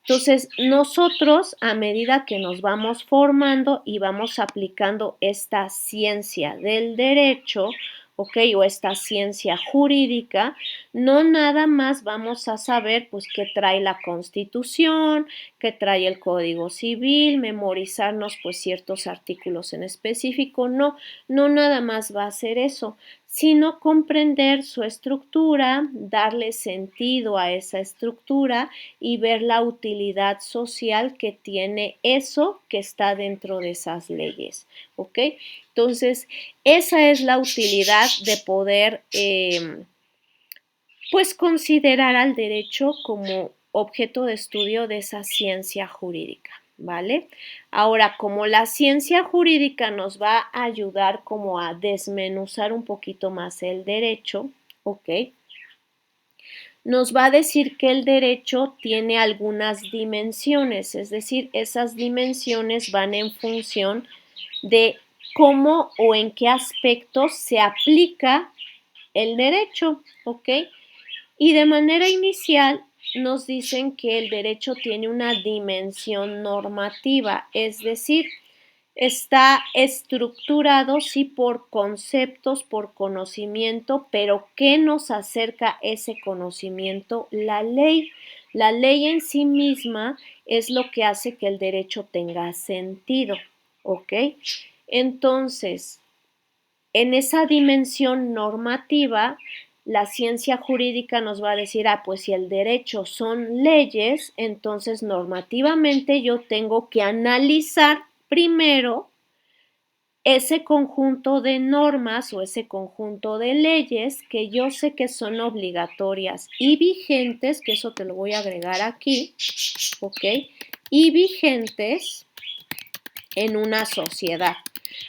Entonces, nosotros a medida que nos vamos formando y vamos aplicando esta ciencia del derecho, ¿ok? O esta ciencia jurídica, no nada más vamos a saber, pues, qué trae la Constitución, qué trae el Código Civil, memorizarnos, pues, ciertos artículos en específico, no, no nada más va a ser eso, sino comprender su estructura, darle sentido a esa estructura y ver la utilidad social que tiene eso que está dentro de esas leyes, ¿ok? Entonces, esa es la utilidad de poder, pues, considerar al derecho como objeto de estudio de esa ciencia jurídica, ¿vale? Ahora, como la ciencia jurídica nos va a ayudar como a desmenuzar un poquito más el derecho, ¿ok? Nos va a decir que el derecho tiene algunas dimensiones, es decir, esas dimensiones van en función de cómo o en qué aspectos se aplica el derecho, ¿ok? Y de manera inicial nos dicen que el derecho tiene una dimensión normativa, es decir, está estructurado, sí, por conceptos, por conocimiento, pero ¿qué nos acerca ese conocimiento? La ley. La ley en sí misma es lo que hace que el derecho tenga sentido, ¿ok? Entonces, en esa dimensión normativa, la ciencia jurídica nos va a decir, pues si el derecho son leyes, entonces normativamente yo tengo que analizar primero ese conjunto de normas o ese conjunto de leyes que yo sé que son obligatorias y vigentes, que eso te lo voy a agregar aquí, ¿ok? Y vigentes en una sociedad,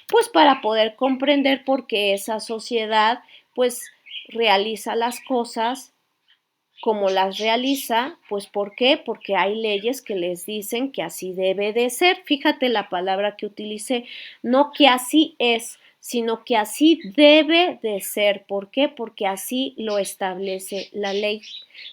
pues para poder comprender por qué esa sociedad pues realiza las cosas como las realiza, pues ¿por qué? Porque hay leyes que les dicen que así debe de ser. Fíjate la palabra que utilicé, no que así es, sino que así debe de ser. ¿Por qué? Porque así lo establece la ley.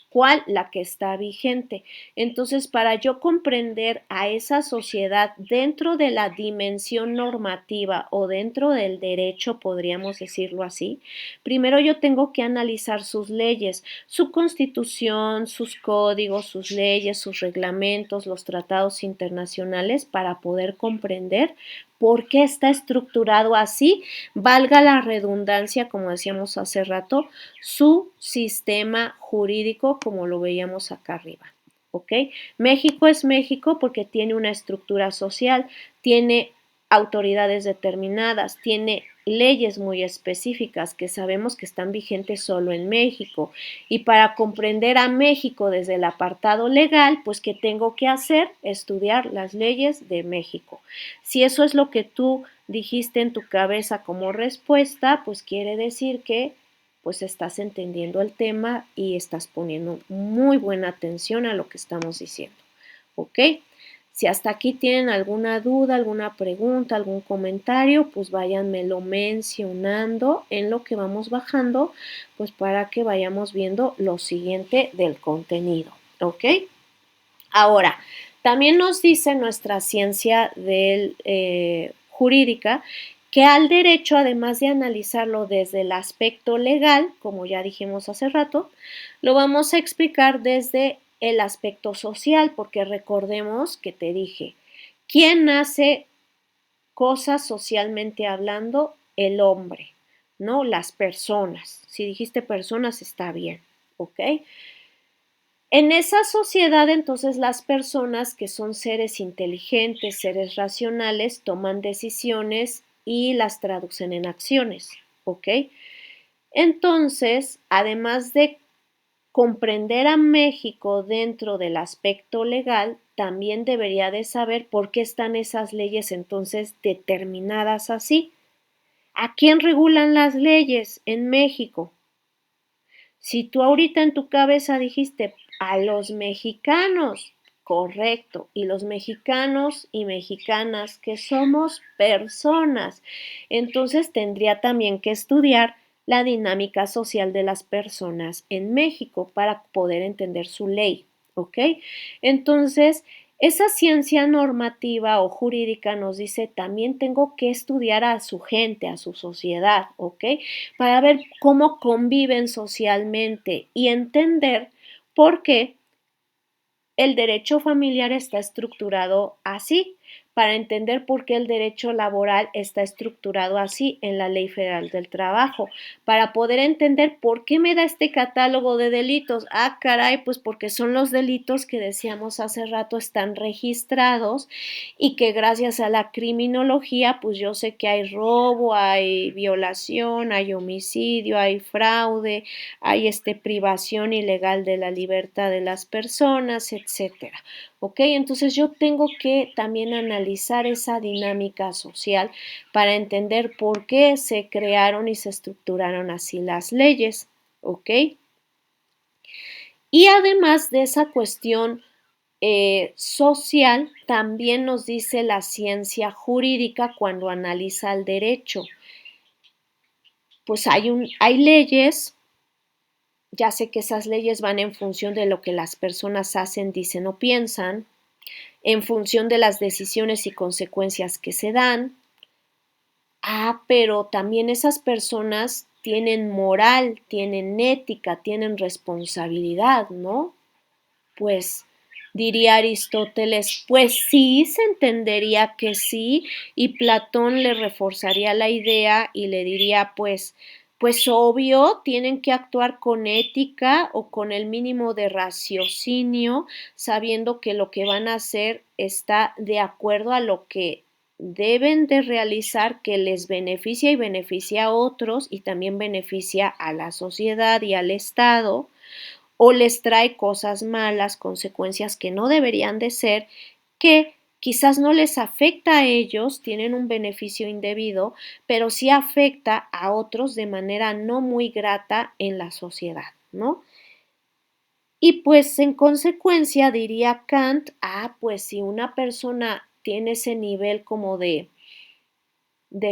¿Cuál? La que está vigente. Entonces, para yo comprender a esa sociedad dentro de la dimensión normativa o dentro del derecho, podríamos decirlo así, primero yo tengo que analizar sus leyes, su constitución, sus códigos, sus leyes, sus reglamentos, los tratados internacionales para poder comprender por qué está estructurado así, valga la redundancia, como decíamos hace rato, su sistema jurídico como lo veíamos acá arriba. ¿Ok? México es México porque tiene una estructura social, tiene autoridades determinadas, tiene leyes muy específicas que sabemos que están vigentes solo en México. Y para comprender a México desde el apartado legal, pues ¿qué tengo que hacer? Estudiar las leyes de México. Si eso es lo que tú dijiste en tu cabeza como respuesta, pues quiere decir que pues estás entendiendo el tema y estás poniendo muy buena atención a lo que estamos diciendo. ¿Ok? Si hasta aquí tienen alguna duda, alguna pregunta, algún comentario, pues váyanmelo mencionando en lo que vamos bajando, pues para que vayamos viendo lo siguiente del contenido. ¿Ok? Ahora, también nos dice nuestra ciencia jurídica que al derecho, además de analizarlo desde el aspecto legal, como ya dijimos hace rato, lo vamos a explicar desde el aspecto social, porque recordemos que te dije, ¿quién hace cosas socialmente hablando? El hombre, ¿no? Las personas. Si dijiste personas, está bien, ¿ok? En esa sociedad, entonces, las personas que son seres inteligentes, seres racionales, toman decisiones y las traducen en acciones, ¿ok? Entonces, además de comprender a México dentro del aspecto legal, también debería de saber por qué están esas leyes entonces determinadas así. ¿A quién regulan las leyes en México? Si tú ahorita en tu cabeza dijiste a los mexicanos, correcto, y los mexicanos y mexicanas que somos personas, entonces tendría también que estudiar la dinámica social de las personas en México para poder entender su ley, ¿ok? Entonces, esa ciencia normativa o jurídica nos dice también tengo que estudiar a su gente, a su sociedad, ¿ok? Para ver cómo conviven socialmente y entender por qué el derecho familiar está estructurado así, para entender por qué el derecho laboral está estructurado así en la Ley Federal del Trabajo, para poder entender por qué me da este catálogo de delitos. Ah, caray, pues porque son los delitos que decíamos hace rato están registrados y que gracias a la criminología, pues yo sé que hay robo, hay violación, hay homicidio, hay fraude, hay privación ilegal de la libertad de las personas, etcétera. ¿Ok? Entonces yo tengo que también analizar esa dinámica social para entender por qué se crearon y se estructuraron así las leyes. ¿Ok? Y además de esa cuestión social, también nos dice la ciencia jurídica cuando analiza el derecho. Pues hay leyes. Ya sé que esas leyes van en función de lo que las personas hacen, dicen o piensan, en función de las decisiones y consecuencias que se dan. Ah, pero también esas personas tienen moral, tienen ética, tienen responsabilidad, ¿no? Pues diría Aristóteles, pues sí, se entendería que sí, y Platón le reforzaría la idea y le diría, pues obvio, tienen que actuar con ética o con el mínimo de raciocinio, sabiendo que lo que van a hacer está de acuerdo a lo que deben de realizar, que les beneficia y beneficia a otros y también beneficia a la sociedad y al Estado, o les trae cosas malas, consecuencias que no deberían de ser, que quizás no les afecta a ellos, tienen un beneficio indebido, pero sí afecta a otros de manera no muy grata en la sociedad, ¿no? Y pues en consecuencia diría Kant, pues si una persona tiene ese nivel como de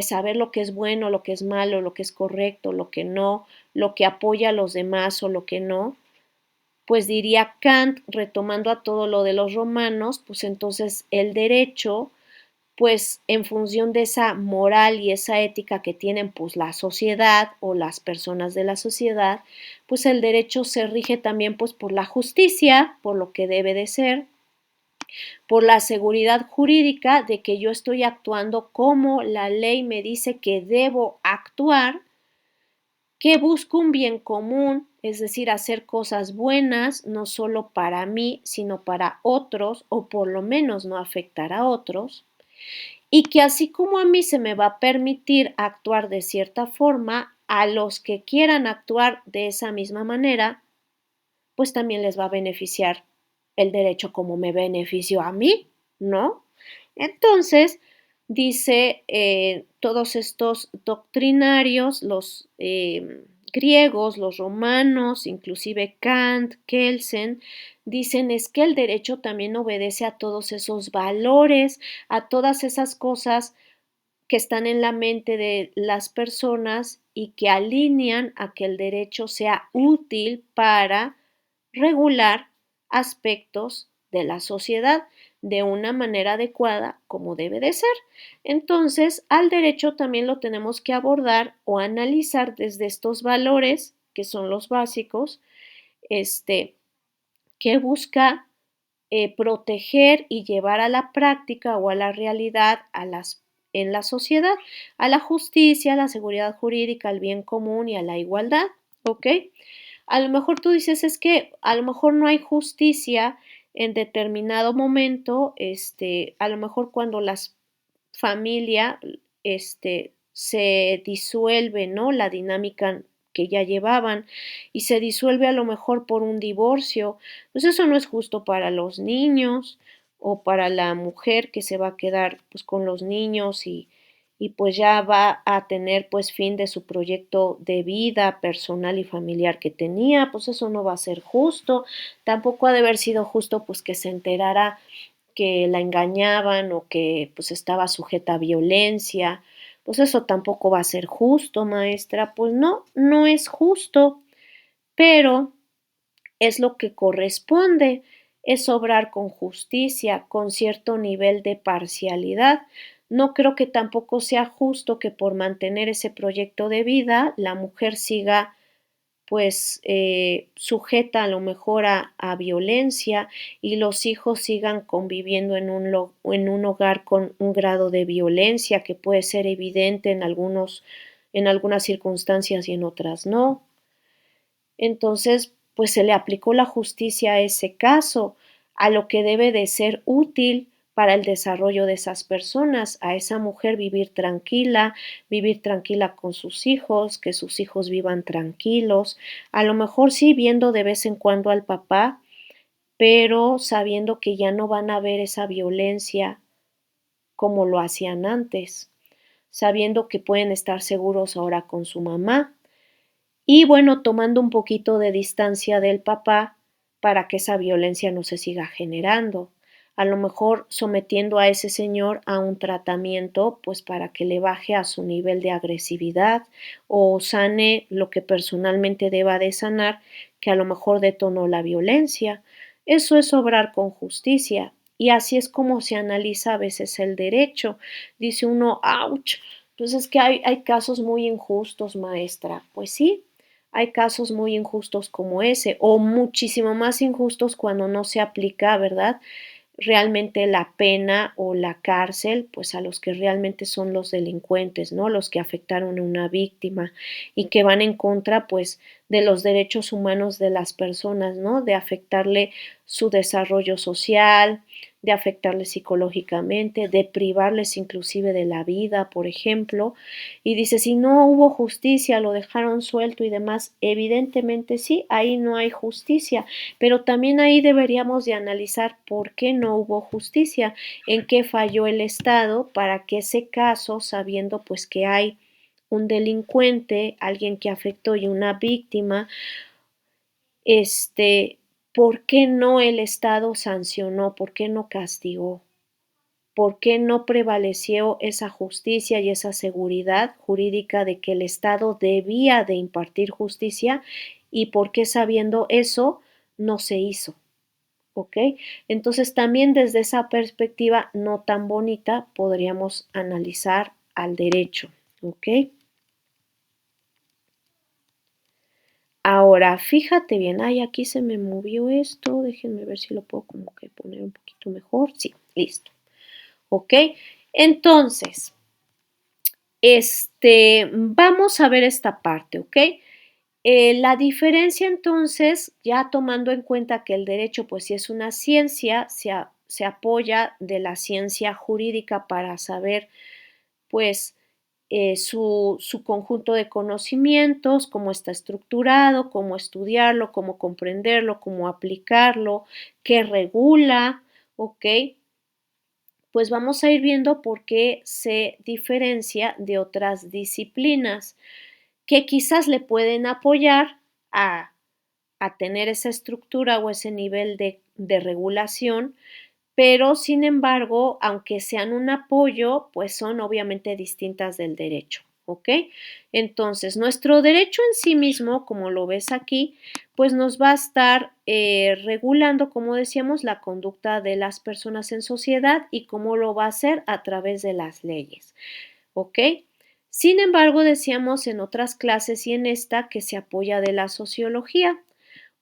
saber lo que es bueno, lo que es malo, lo que es correcto, lo que no, lo que apoya a los demás o lo que no, pues diría Kant, retomando a todo lo de los romanos, pues entonces el derecho, pues en función de esa moral y esa ética que tienen pues la sociedad o las personas de la sociedad, pues el derecho se rige también pues por la justicia, por lo que debe de ser, por la seguridad jurídica de que yo estoy actuando como la ley me dice que debo actuar, que busco un bien común, es decir, hacer cosas buenas, no solo para mí, sino para otros, o por lo menos no afectar a otros, y que así como a mí se me va a permitir actuar de cierta forma, a los que quieran actuar de esa misma manera, pues también les va a beneficiar el derecho como me benefició a mí, ¿no? Entonces, dice, todos estos doctrinarios, los griegos, los romanos, inclusive Kant, Kelsen, dicen es que el derecho también obedece a todos esos valores, a todas esas cosas que están en la mente de las personas y que alinean a que el derecho sea útil para regular aspectos de la sociedad de una manera adecuada como debe de ser. Entonces, al derecho también lo tenemos que abordar o analizar desde estos valores, que son los básicos, que busca proteger y llevar a la práctica o a la realidad en la sociedad, a la justicia, a la seguridad jurídica, al bien común y a la igualdad, ¿ok? A lo mejor tú dices, es que a lo mejor no hay justicia en determinado momento, a lo mejor cuando las familia, se disuelve, ¿no? La dinámica que ya llevaban y se disuelve a lo mejor por un divorcio, pues eso no es justo para los niños o para la mujer que se va a quedar pues con los niños y pues ya va a tener pues fin de su proyecto de vida personal y familiar que tenía, pues eso no va a ser justo. Tampoco ha de haber sido justo pues que se enterara que la engañaban o que pues estaba sujeta a violencia. Pues eso tampoco va a ser justo, maestra. Pues no, no es justo, pero es lo que corresponde, es obrar con justicia, con cierto nivel de parcialidad. No creo que tampoco sea justo que por mantener ese proyecto de vida la mujer siga pues sujeta a lo mejor a violencia y los hijos sigan conviviendo en un hogar con un grado de violencia que puede ser evidente en algunas circunstancias y en otras no. Entonces, pues se le aplicó la justicia a ese caso, a lo que debe de ser útil para el desarrollo de esas personas, a esa mujer vivir tranquila con sus hijos, que sus hijos vivan tranquilos, a lo mejor sí viendo de vez en cuando al papá, pero sabiendo que ya no van a ver esa violencia como lo hacían antes, sabiendo que pueden estar seguros ahora con su mamá y bueno, tomando un poquito de distancia del papá para que esa violencia no se siga generando. A lo mejor sometiendo a ese señor a un tratamiento, pues para que le baje a su nivel de agresividad o sane lo que personalmente deba de sanar, que a lo mejor detonó la violencia. Eso es obrar con justicia. Y así es como se analiza a veces el derecho. Dice uno, ouch, pues es que hay casos muy injustos, maestra. Pues sí, hay casos muy injustos como ese, o muchísimo más injustos cuando no se aplica, ¿verdad? Realmente la pena o la cárcel, pues a los que realmente son los delincuentes, ¿no? Los que afectaron a una víctima y que van en contra, pues, de los derechos humanos de las personas, ¿no? De afectarle su desarrollo social, de afectarles psicológicamente, de privarles inclusive de la vida, por ejemplo. Y dice, si no hubo justicia, lo dejaron suelto y demás, evidentemente sí, ahí no hay justicia, pero también ahí deberíamos de analizar por qué no hubo justicia, en qué falló el Estado para que ese caso, sabiendo pues que hay un delincuente, alguien que afectó y una víctima, este, ¿por qué no el Estado sancionó? ¿Por qué no castigó? ¿Por qué no prevaleció esa justicia y esa seguridad jurídica de que el Estado debía de impartir justicia y por qué sabiendo eso no se hizo? ¿Ok? Entonces también desde esa perspectiva no tan bonita podríamos analizar al derecho. ¿Ok? Ahora, fíjate bien, ay, aquí se me movió esto, déjenme ver si lo puedo como que poner un poquito mejor. Sí, listo. ¿Ok? Entonces, vamos a ver esta parte, ¿ok? La diferencia entonces, ya tomando en cuenta que el derecho, pues si es una ciencia, se apoya de la ciencia jurídica para saber, pues, su conjunto de conocimientos, cómo está estructurado, cómo estudiarlo, cómo comprenderlo, cómo aplicarlo, qué regula, ¿ok? Pues vamos a ir viendo por qué se diferencia de otras disciplinas que quizás le pueden apoyar a, a tener esa estructura o ese nivel de regulación, pero sin embargo, aunque sean un apoyo, pues son obviamente distintas del derecho, ¿ok? Entonces, nuestro derecho en sí mismo, como lo ves aquí, pues nos va a estar regulando, como decíamos, la conducta de las personas en sociedad y cómo lo va a hacer a través de las leyes, ¿ok? Sin embargo, decíamos en otras clases y en esta que se apoya de la sociología.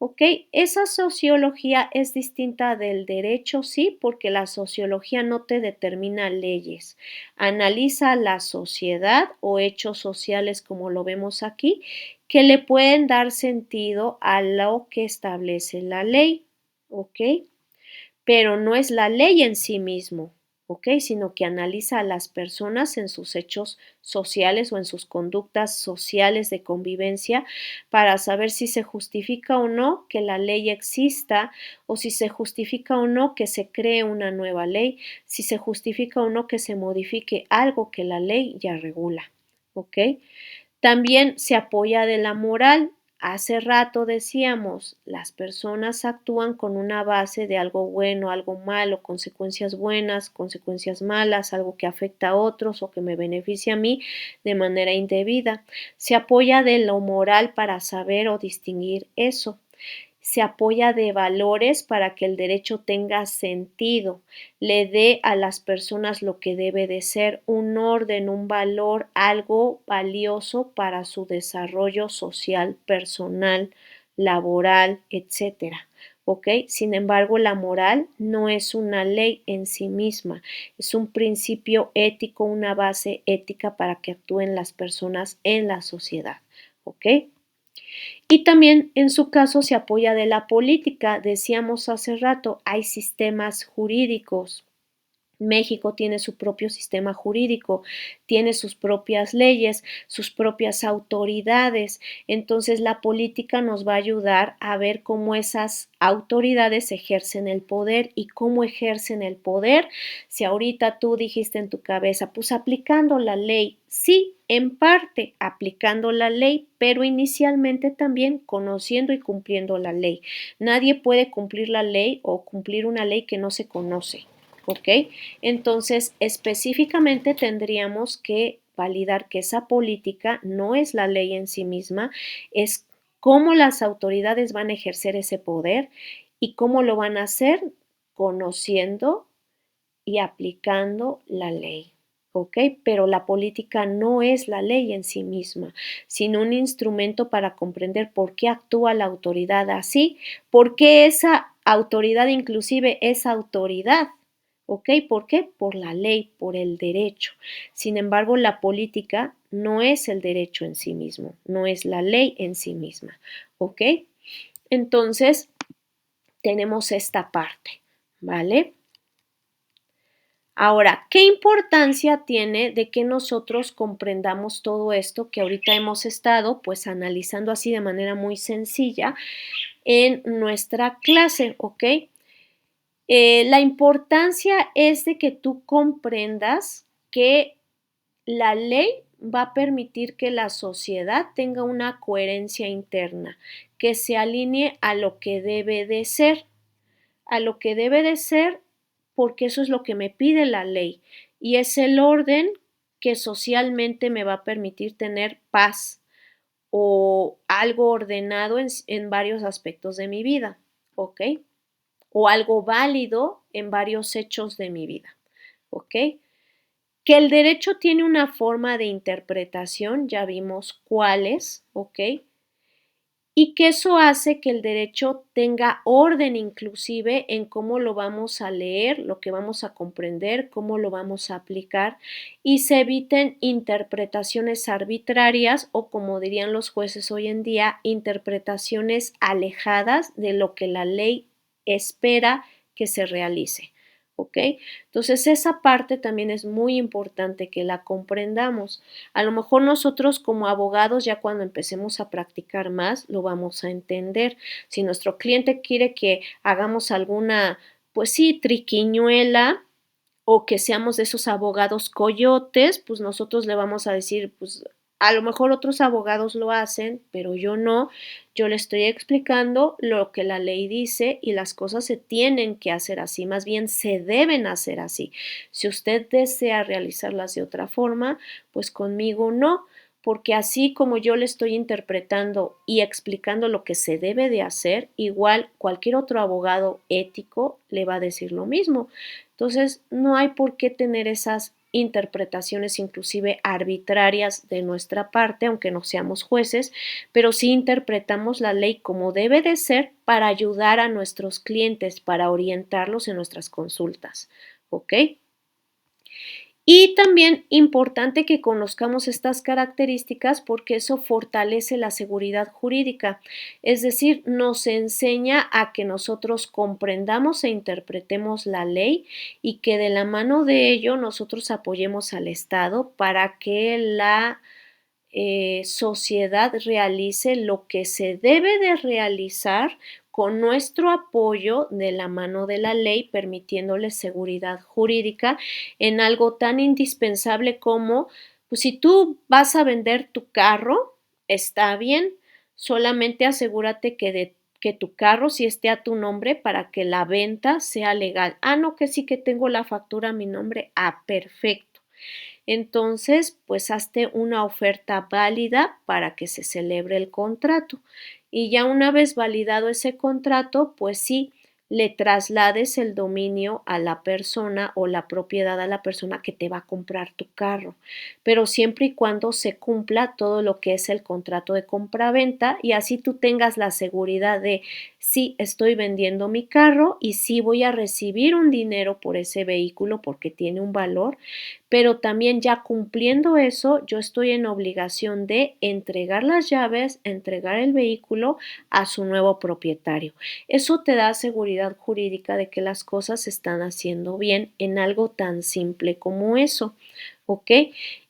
¿Ok? Esa sociología es distinta del derecho, sí, porque la sociología no te determina leyes. Analiza la sociedad o hechos sociales, como lo vemos aquí, que le pueden dar sentido a lo que establece la ley. ¿Ok? Pero no es la ley en sí mismo. ¿ok? Sino que analiza a las personas en sus hechos sociales o en sus conductas sociales de convivencia para saber si se justifica o no que la ley exista o si se justifica o no que se cree una nueva ley, si se justifica o no que se modifique algo que la ley ya regula, ¿ok? También se apoya de la moral. Hace rato decíamos, las personas actúan con una base de algo bueno, algo malo, consecuencias buenas, consecuencias malas, algo que afecta a otros o que me beneficia a mí de manera indebida. Se apoya de lo moral para saber o distinguir eso. Se apoya de valores para que el derecho tenga sentido, le dé a las personas lo que debe de ser, un orden, un valor, algo valioso para su desarrollo social, personal, laboral, etcétera. ¿Ok? Sin embargo, la moral no es una ley en sí misma, es un principio ético, una base ética para que actúen las personas en la sociedad. ¿Ok? Y también en su caso se apoya de la política. Decíamos hace rato, hay sistemas jurídicos. México tiene su propio sistema jurídico, tiene sus propias leyes, sus propias autoridades. Entonces la política nos va a ayudar a ver cómo esas autoridades ejercen el poder y cómo ejercen el poder. Si ahorita tú dijiste en tu cabeza, pues aplicando la ley, sí, en parte aplicando la ley, pero inicialmente también conociendo y cumpliendo la ley. Nadie puede cumplir la ley o cumplir una ley que no se conoce. ¿Ok? Entonces, específicamente tendríamos que validar que esa política no es la ley en sí misma, es cómo las autoridades van a ejercer ese poder y cómo lo van a hacer conociendo y aplicando la ley. ¿Ok? Pero la política no es la ley en sí misma, sino un instrumento para comprender por qué actúa la autoridad así, por qué esa autoridad inclusive es autoridad. ¿Ok? ¿Por qué? Por la ley, por el derecho. Sin embargo, la política no es el derecho en sí mismo, no es la ley en sí misma. ¿Ok? Entonces, tenemos esta parte, ¿vale? Ahora, ¿qué importancia tiene de que nosotros comprendamos todo esto que ahorita hemos estado pues analizando así de manera muy sencilla en nuestra clase, ¿ok? La importancia es de que tú comprendas que la ley va a permitir que la sociedad tenga una coherencia interna, que se alinee a lo que debe de ser, a lo que debe de ser, porque eso es lo que me pide la ley y es el orden que socialmente me va a permitir tener paz o algo ordenado en varios aspectos de mi vida, ¿ok? O algo válido en varios hechos de mi vida, ¿ok? Que el derecho tiene una forma de interpretación, ya vimos cuáles, ¿ok? Y que eso hace que el derecho tenga orden inclusive en cómo lo vamos a leer, lo que vamos a comprender, cómo lo vamos a aplicar y se eviten interpretaciones arbitrarias o como dirían los jueces hoy en día, interpretaciones alejadas de lo que la ley espera que se realice. ¿Ok? Entonces esa parte también es muy importante que la comprendamos. A lo mejor nosotros como abogados ya cuando empecemos a practicar más lo vamos a entender. Si nuestro cliente quiere que hagamos alguna, pues sí, triquiñuela o que seamos de esos abogados coyotes, pues nosotros le vamos a decir, pues a lo mejor otros abogados lo hacen, pero yo no. Yo le estoy explicando lo que la ley dice y las cosas se tienen que hacer así, más bien se deben hacer así. Si usted desea realizarlas de otra forma, pues conmigo no, porque así como yo le estoy interpretando y explicando lo que se debe de hacer, igual cualquier otro abogado ético le va a decir lo mismo. Entonces, no hay por qué tener esas interpretaciones inclusive arbitrarias de nuestra parte, aunque no seamos jueces, pero sí interpretamos la ley como debe de ser para ayudar a nuestros clientes, para orientarlos en nuestras consultas. ¿Ok? Y también importante que conozcamos estas características porque eso fortalece la seguridad jurídica, es decir, nos enseña a que nosotros comprendamos e interpretemos la ley y que de la mano de ello nosotros apoyemos al Estado para que la sociedad realice lo que se debe de realizar con nuestro apoyo de la mano de la ley, permitiéndole seguridad jurídica en algo tan indispensable como, pues si tú vas a vender tu carro, está bien, solamente asegúrate que tu carro sí esté a tu nombre para que la venta sea legal. Ah, no, que sí que tengo la factura a mi nombre. Ah, perfecto. Entonces, pues hazte una oferta válida para que se celebre el contrato. Y ya una vez validado ese contrato, pues sí, le traslades el dominio a la persona o la propiedad a la persona que te va a comprar tu carro, pero siempre y cuando se cumpla todo lo que es el contrato de compraventa y así tú tengas la seguridad de sí estoy vendiendo mi carro y sí voy a recibir un dinero por ese vehículo porque tiene un valor, pero también ya cumpliendo eso, yo estoy en obligación de entregar las llaves, entregar el vehículo a su nuevo propietario. Eso te da seguridad jurídica de que las cosas se están haciendo bien en algo tan simple como eso, ¿ok?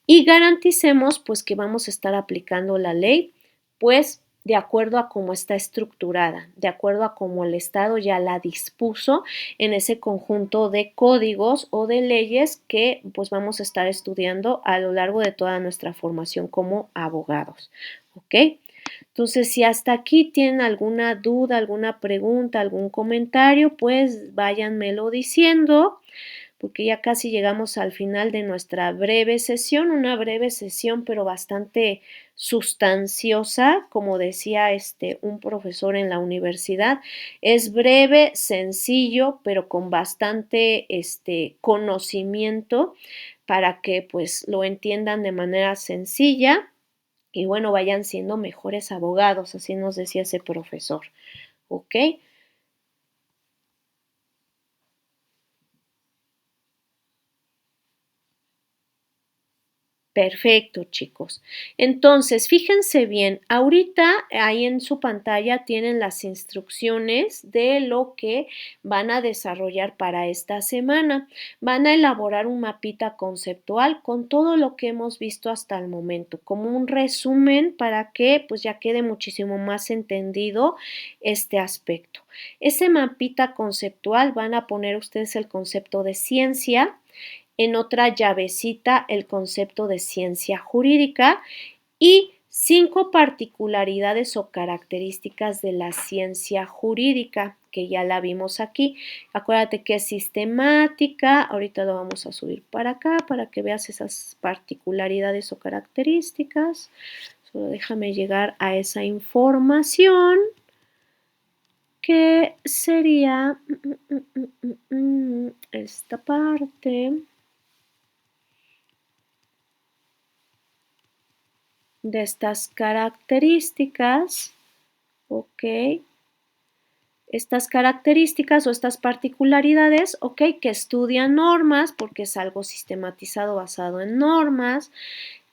Y garanticemos pues que vamos a estar aplicando la ley, pues de acuerdo a cómo está estructurada, de acuerdo a cómo el Estado ya la dispuso en ese conjunto de códigos o de leyes que pues vamos a estar estudiando a lo largo de toda nuestra formación como abogados, ¿ok? Entonces, si hasta aquí tienen alguna duda, alguna pregunta, algún comentario, pues váyanmelo diciendo porque ya casi llegamos al final de nuestra breve sesión, una breve sesión pero bastante sustanciosa, como decía un profesor en la universidad, es breve, sencillo, pero con bastante conocimiento para que pues lo entiendan de manera sencilla y bueno, vayan siendo mejores abogados, así nos decía ese profesor, ¿ok? Perfecto, chicos. Entonces, fíjense bien, ahorita ahí en su pantalla tienen las instrucciones de lo que van a desarrollar para esta semana. Van a elaborar un mapita conceptual con todo lo que hemos visto hasta el momento, como un resumen para que pues ya quede muchísimo más entendido este aspecto. Ese mapita conceptual van a poner ustedes el concepto de ciencia, en otra llavecita el concepto de ciencia jurídica y 5 particularidades o características de la ciencia jurídica, que ya la vimos aquí. Acuérdate que es sistemática, ahorita lo vamos a subir para acá para que veas esas particularidades o características. Solo déjame llegar a esa información que sería esta parte de estas características, ¿ok? Estas características o estas particularidades, ¿ok? Que estudian normas porque es algo sistematizado basado en normas,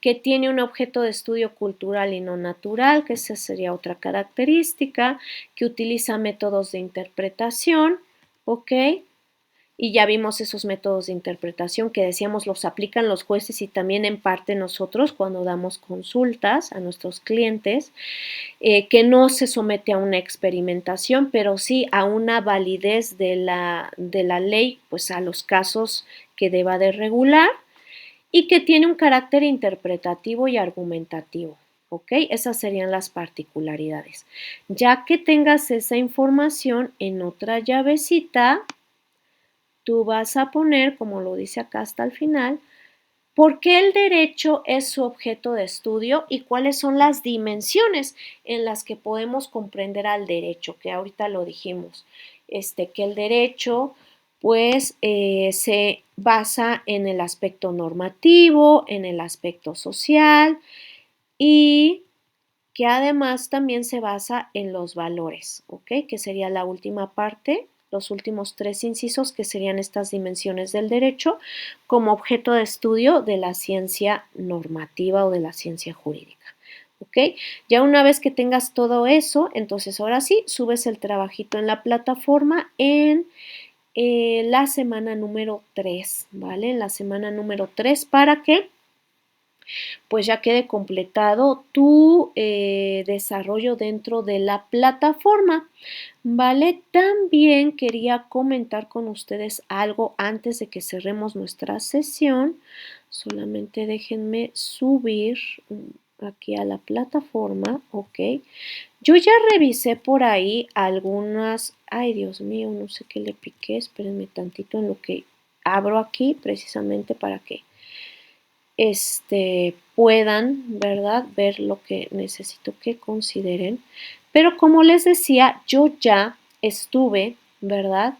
que tiene un objeto de estudio cultural y no natural, que esa sería otra característica, que utiliza métodos de interpretación, ¿ok? Y ya vimos esos métodos de interpretación que decíamos los aplican los jueces y también en parte nosotros cuando damos consultas a nuestros clientes, que no se somete a una experimentación, pero sí a una validez de la ley, pues a los casos que deba de regular y que tiene un carácter interpretativo y argumentativo. ¿Ok? Esas serían las particularidades. Ya que tengas esa información en otra llavecita, tú vas a poner, como lo dice acá hasta el final, por qué el derecho es su objeto de estudio y cuáles son las dimensiones en las que podemos comprender al derecho, que ahorita lo dijimos, que el derecho pues se basa en el aspecto normativo, en el aspecto social y que además también se basa en los valores, ¿ok? Que sería la última parte los últimos 3 incisos, que serían estas dimensiones del derecho, como objeto de estudio de la ciencia normativa o de la ciencia jurídica. ¿Ok? Ya una vez que tengas todo eso, entonces ahora sí, subes el trabajito en la plataforma en la semana número 3, ¿vale? En la semana número 3 para que pues ya quede completado tu desarrollo dentro de la plataforma, ¿vale? También quería comentar con ustedes algo antes de que cerremos nuestra sesión. Solamente déjenme subir aquí a la plataforma, ¿ok? Yo ya revisé por ahí algunas, ay Dios mío, no sé qué le piqué, espérenme tantito en lo que abro aquí precisamente para que puedan, ¿verdad?, ver lo que necesito que consideren. Pero como les decía, yo ya estuve, ¿verdad?,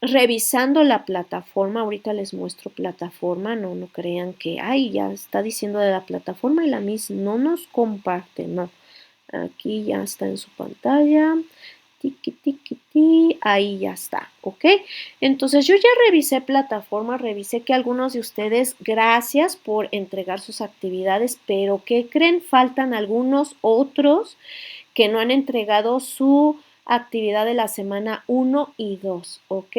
revisando la plataforma. Ahorita les muestro plataforma, no crean que, ay, ya está diciendo de la plataforma y la Miss no nos comparte, no. Aquí ya está en su pantalla. Tiki, tiki, ti, ahí ya está, ¿ok? Entonces yo ya revisé plataforma, revisé que algunos de ustedes, gracias por entregar sus actividades, pero ¿qué creen? Faltan algunos otros que no han entregado su actividad de la semana 1 y 2, ¿ok?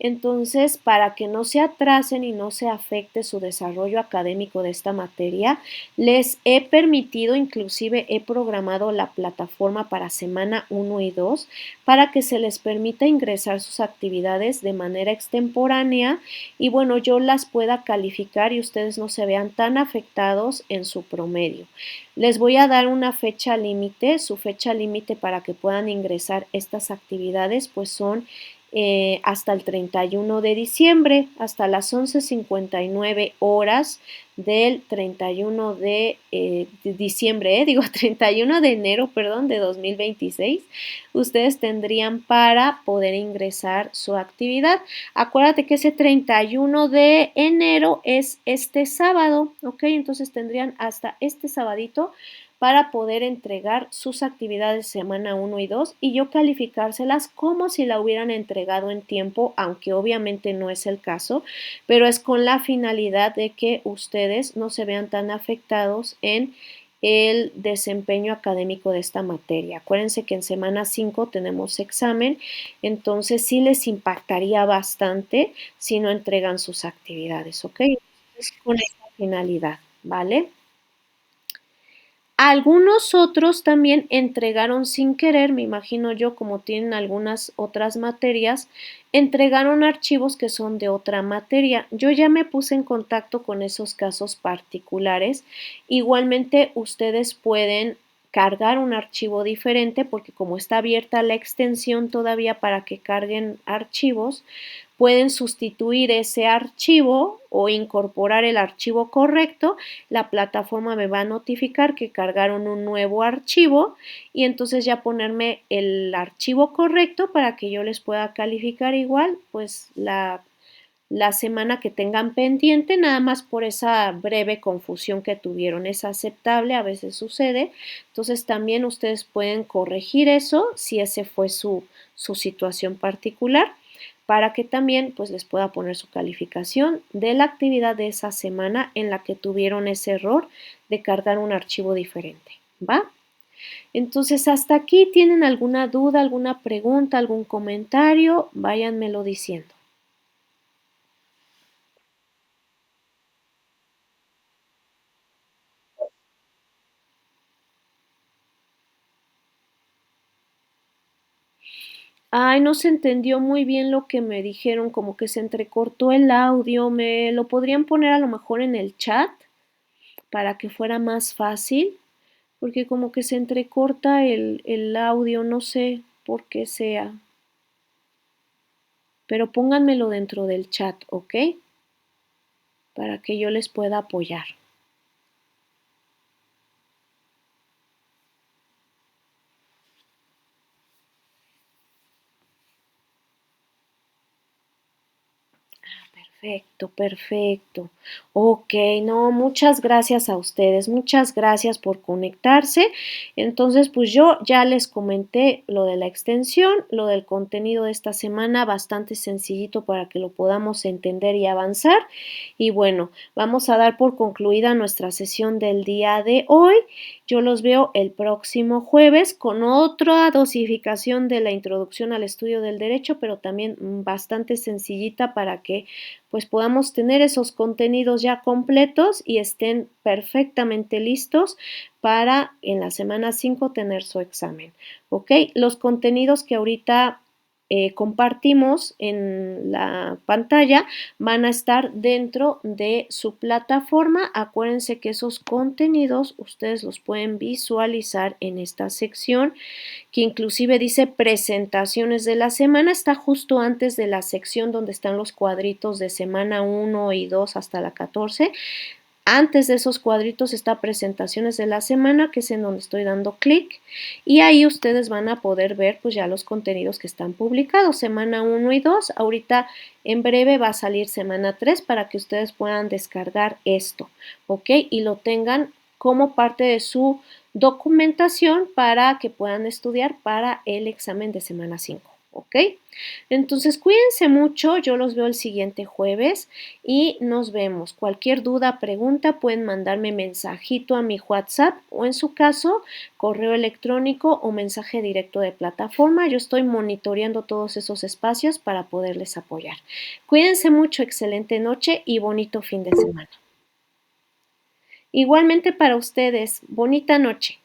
Entonces, para que no se atrasen y no se afecte su desarrollo académico de esta materia, les he permitido, inclusive he programado la plataforma para semana 1 y 2 para que se les permita ingresar sus actividades de manera extemporánea y bueno, yo las pueda calificar y ustedes no se vean tan afectados en su promedio. Les voy a dar una fecha límite. Su fecha límite para que puedan ingresar estas actividades pues son hasta el 31 de diciembre, hasta las 11:59 horas del 31 de diciembre, digo 31 de enero, perdón, de 2026, ustedes tendrían para poder ingresar su actividad. Acuérdate que ese 31 de enero es este sábado, ¿ok? Entonces tendrían hasta este sabadito para poder entregar sus actividades semana 1 y 2 y yo calificárselas como si la hubieran entregado en tiempo, aunque obviamente no es el caso, pero es con la finalidad de que ustedes no se vean tan afectados en el desempeño académico de esta materia. Acuérdense que en semana 5 tenemos examen, entonces sí les impactaría bastante si no entregan sus actividades, ¿ok? Entonces, con esta finalidad, ¿vale? Algunos otros también entregaron sin querer, me imagino yo, como tienen algunas otras materias, entregaron archivos que son de otra materia. Yo ya me puse en contacto con esos casos particulares. Igualmente, ustedes pueden cargar un archivo diferente porque como está abierta la extensión todavía para que carguen archivos, pueden sustituir ese archivo o incorporar el archivo correcto. La plataforma me va a notificar que cargaron un nuevo archivo y entonces ya ponerme el archivo correcto para que yo les pueda calificar igual, pues la semana que tengan pendiente, nada más por esa breve confusión que tuvieron. Es aceptable, a veces sucede. Entonces también ustedes pueden corregir eso si ese fue su situación particular para que también pues les pueda poner su calificación de la actividad de esa semana en la que tuvieron ese error de cargar un archivo diferente, ¿va? Entonces, hasta aquí, ¿tienen alguna duda, alguna pregunta, algún comentario? Váyanmelo diciendo. Ay, no se entendió muy bien lo que me dijeron, como que se entrecortó el audio. ¿Me lo podrían poner a lo mejor en el chat para que fuera más fácil? Porque como que se entrecorta el audio, no sé por qué sea. Pero pónganmelo dentro del chat, ¿ok? Para que yo les pueda apoyar. Ah, perfecto. Perfecto, perfecto. Okey, no, muchas gracias a ustedes, muchas gracias por conectarse. Entonces, pues, yo ya les comenté lo de la extensión, lo del contenido de esta semana, bastante sencillito para que lo podamos entender y avanzar. Y bueno, vamos a dar por concluida nuestra sesión del día de hoy. Yo los veo el próximo jueves con otra dosificación de la introducción al estudio del derecho, pero también, bastante sencillita para que pues podamos tener esos contenidos ya completos y estén perfectamente listos para en la semana 5 tener su examen, ¿ok? Los contenidos que ahorita compartimos en la pantalla van a estar dentro de su plataforma. Acuérdense que esos contenidos ustedes los pueden visualizar en esta sección que inclusive dice presentaciones de la semana, está justo antes de la sección donde están los cuadritos de semana 1 y 2 hasta la 14. Antes de esos cuadritos está presentaciones de la semana, que es en donde estoy dando clic, y ahí ustedes van a poder ver pues ya los contenidos que están publicados, semana 1 y 2. Ahorita en breve va a salir semana 3 para que ustedes puedan descargar esto, ¿ok? Y lo tengan como parte de su documentación para que puedan estudiar para el examen de semana 5, ¿ok? Entonces, cuídense mucho, yo los veo el siguiente jueves y nos vemos. Cualquier duda, pregunta, pueden mandarme mensajito a mi WhatsApp o en su caso, correo electrónico o mensaje directo de plataforma. Yo estoy monitoreando todos esos espacios para poderles apoyar. Cuídense mucho, excelente noche y bonito fin de semana. Igualmente para ustedes, bonita noche.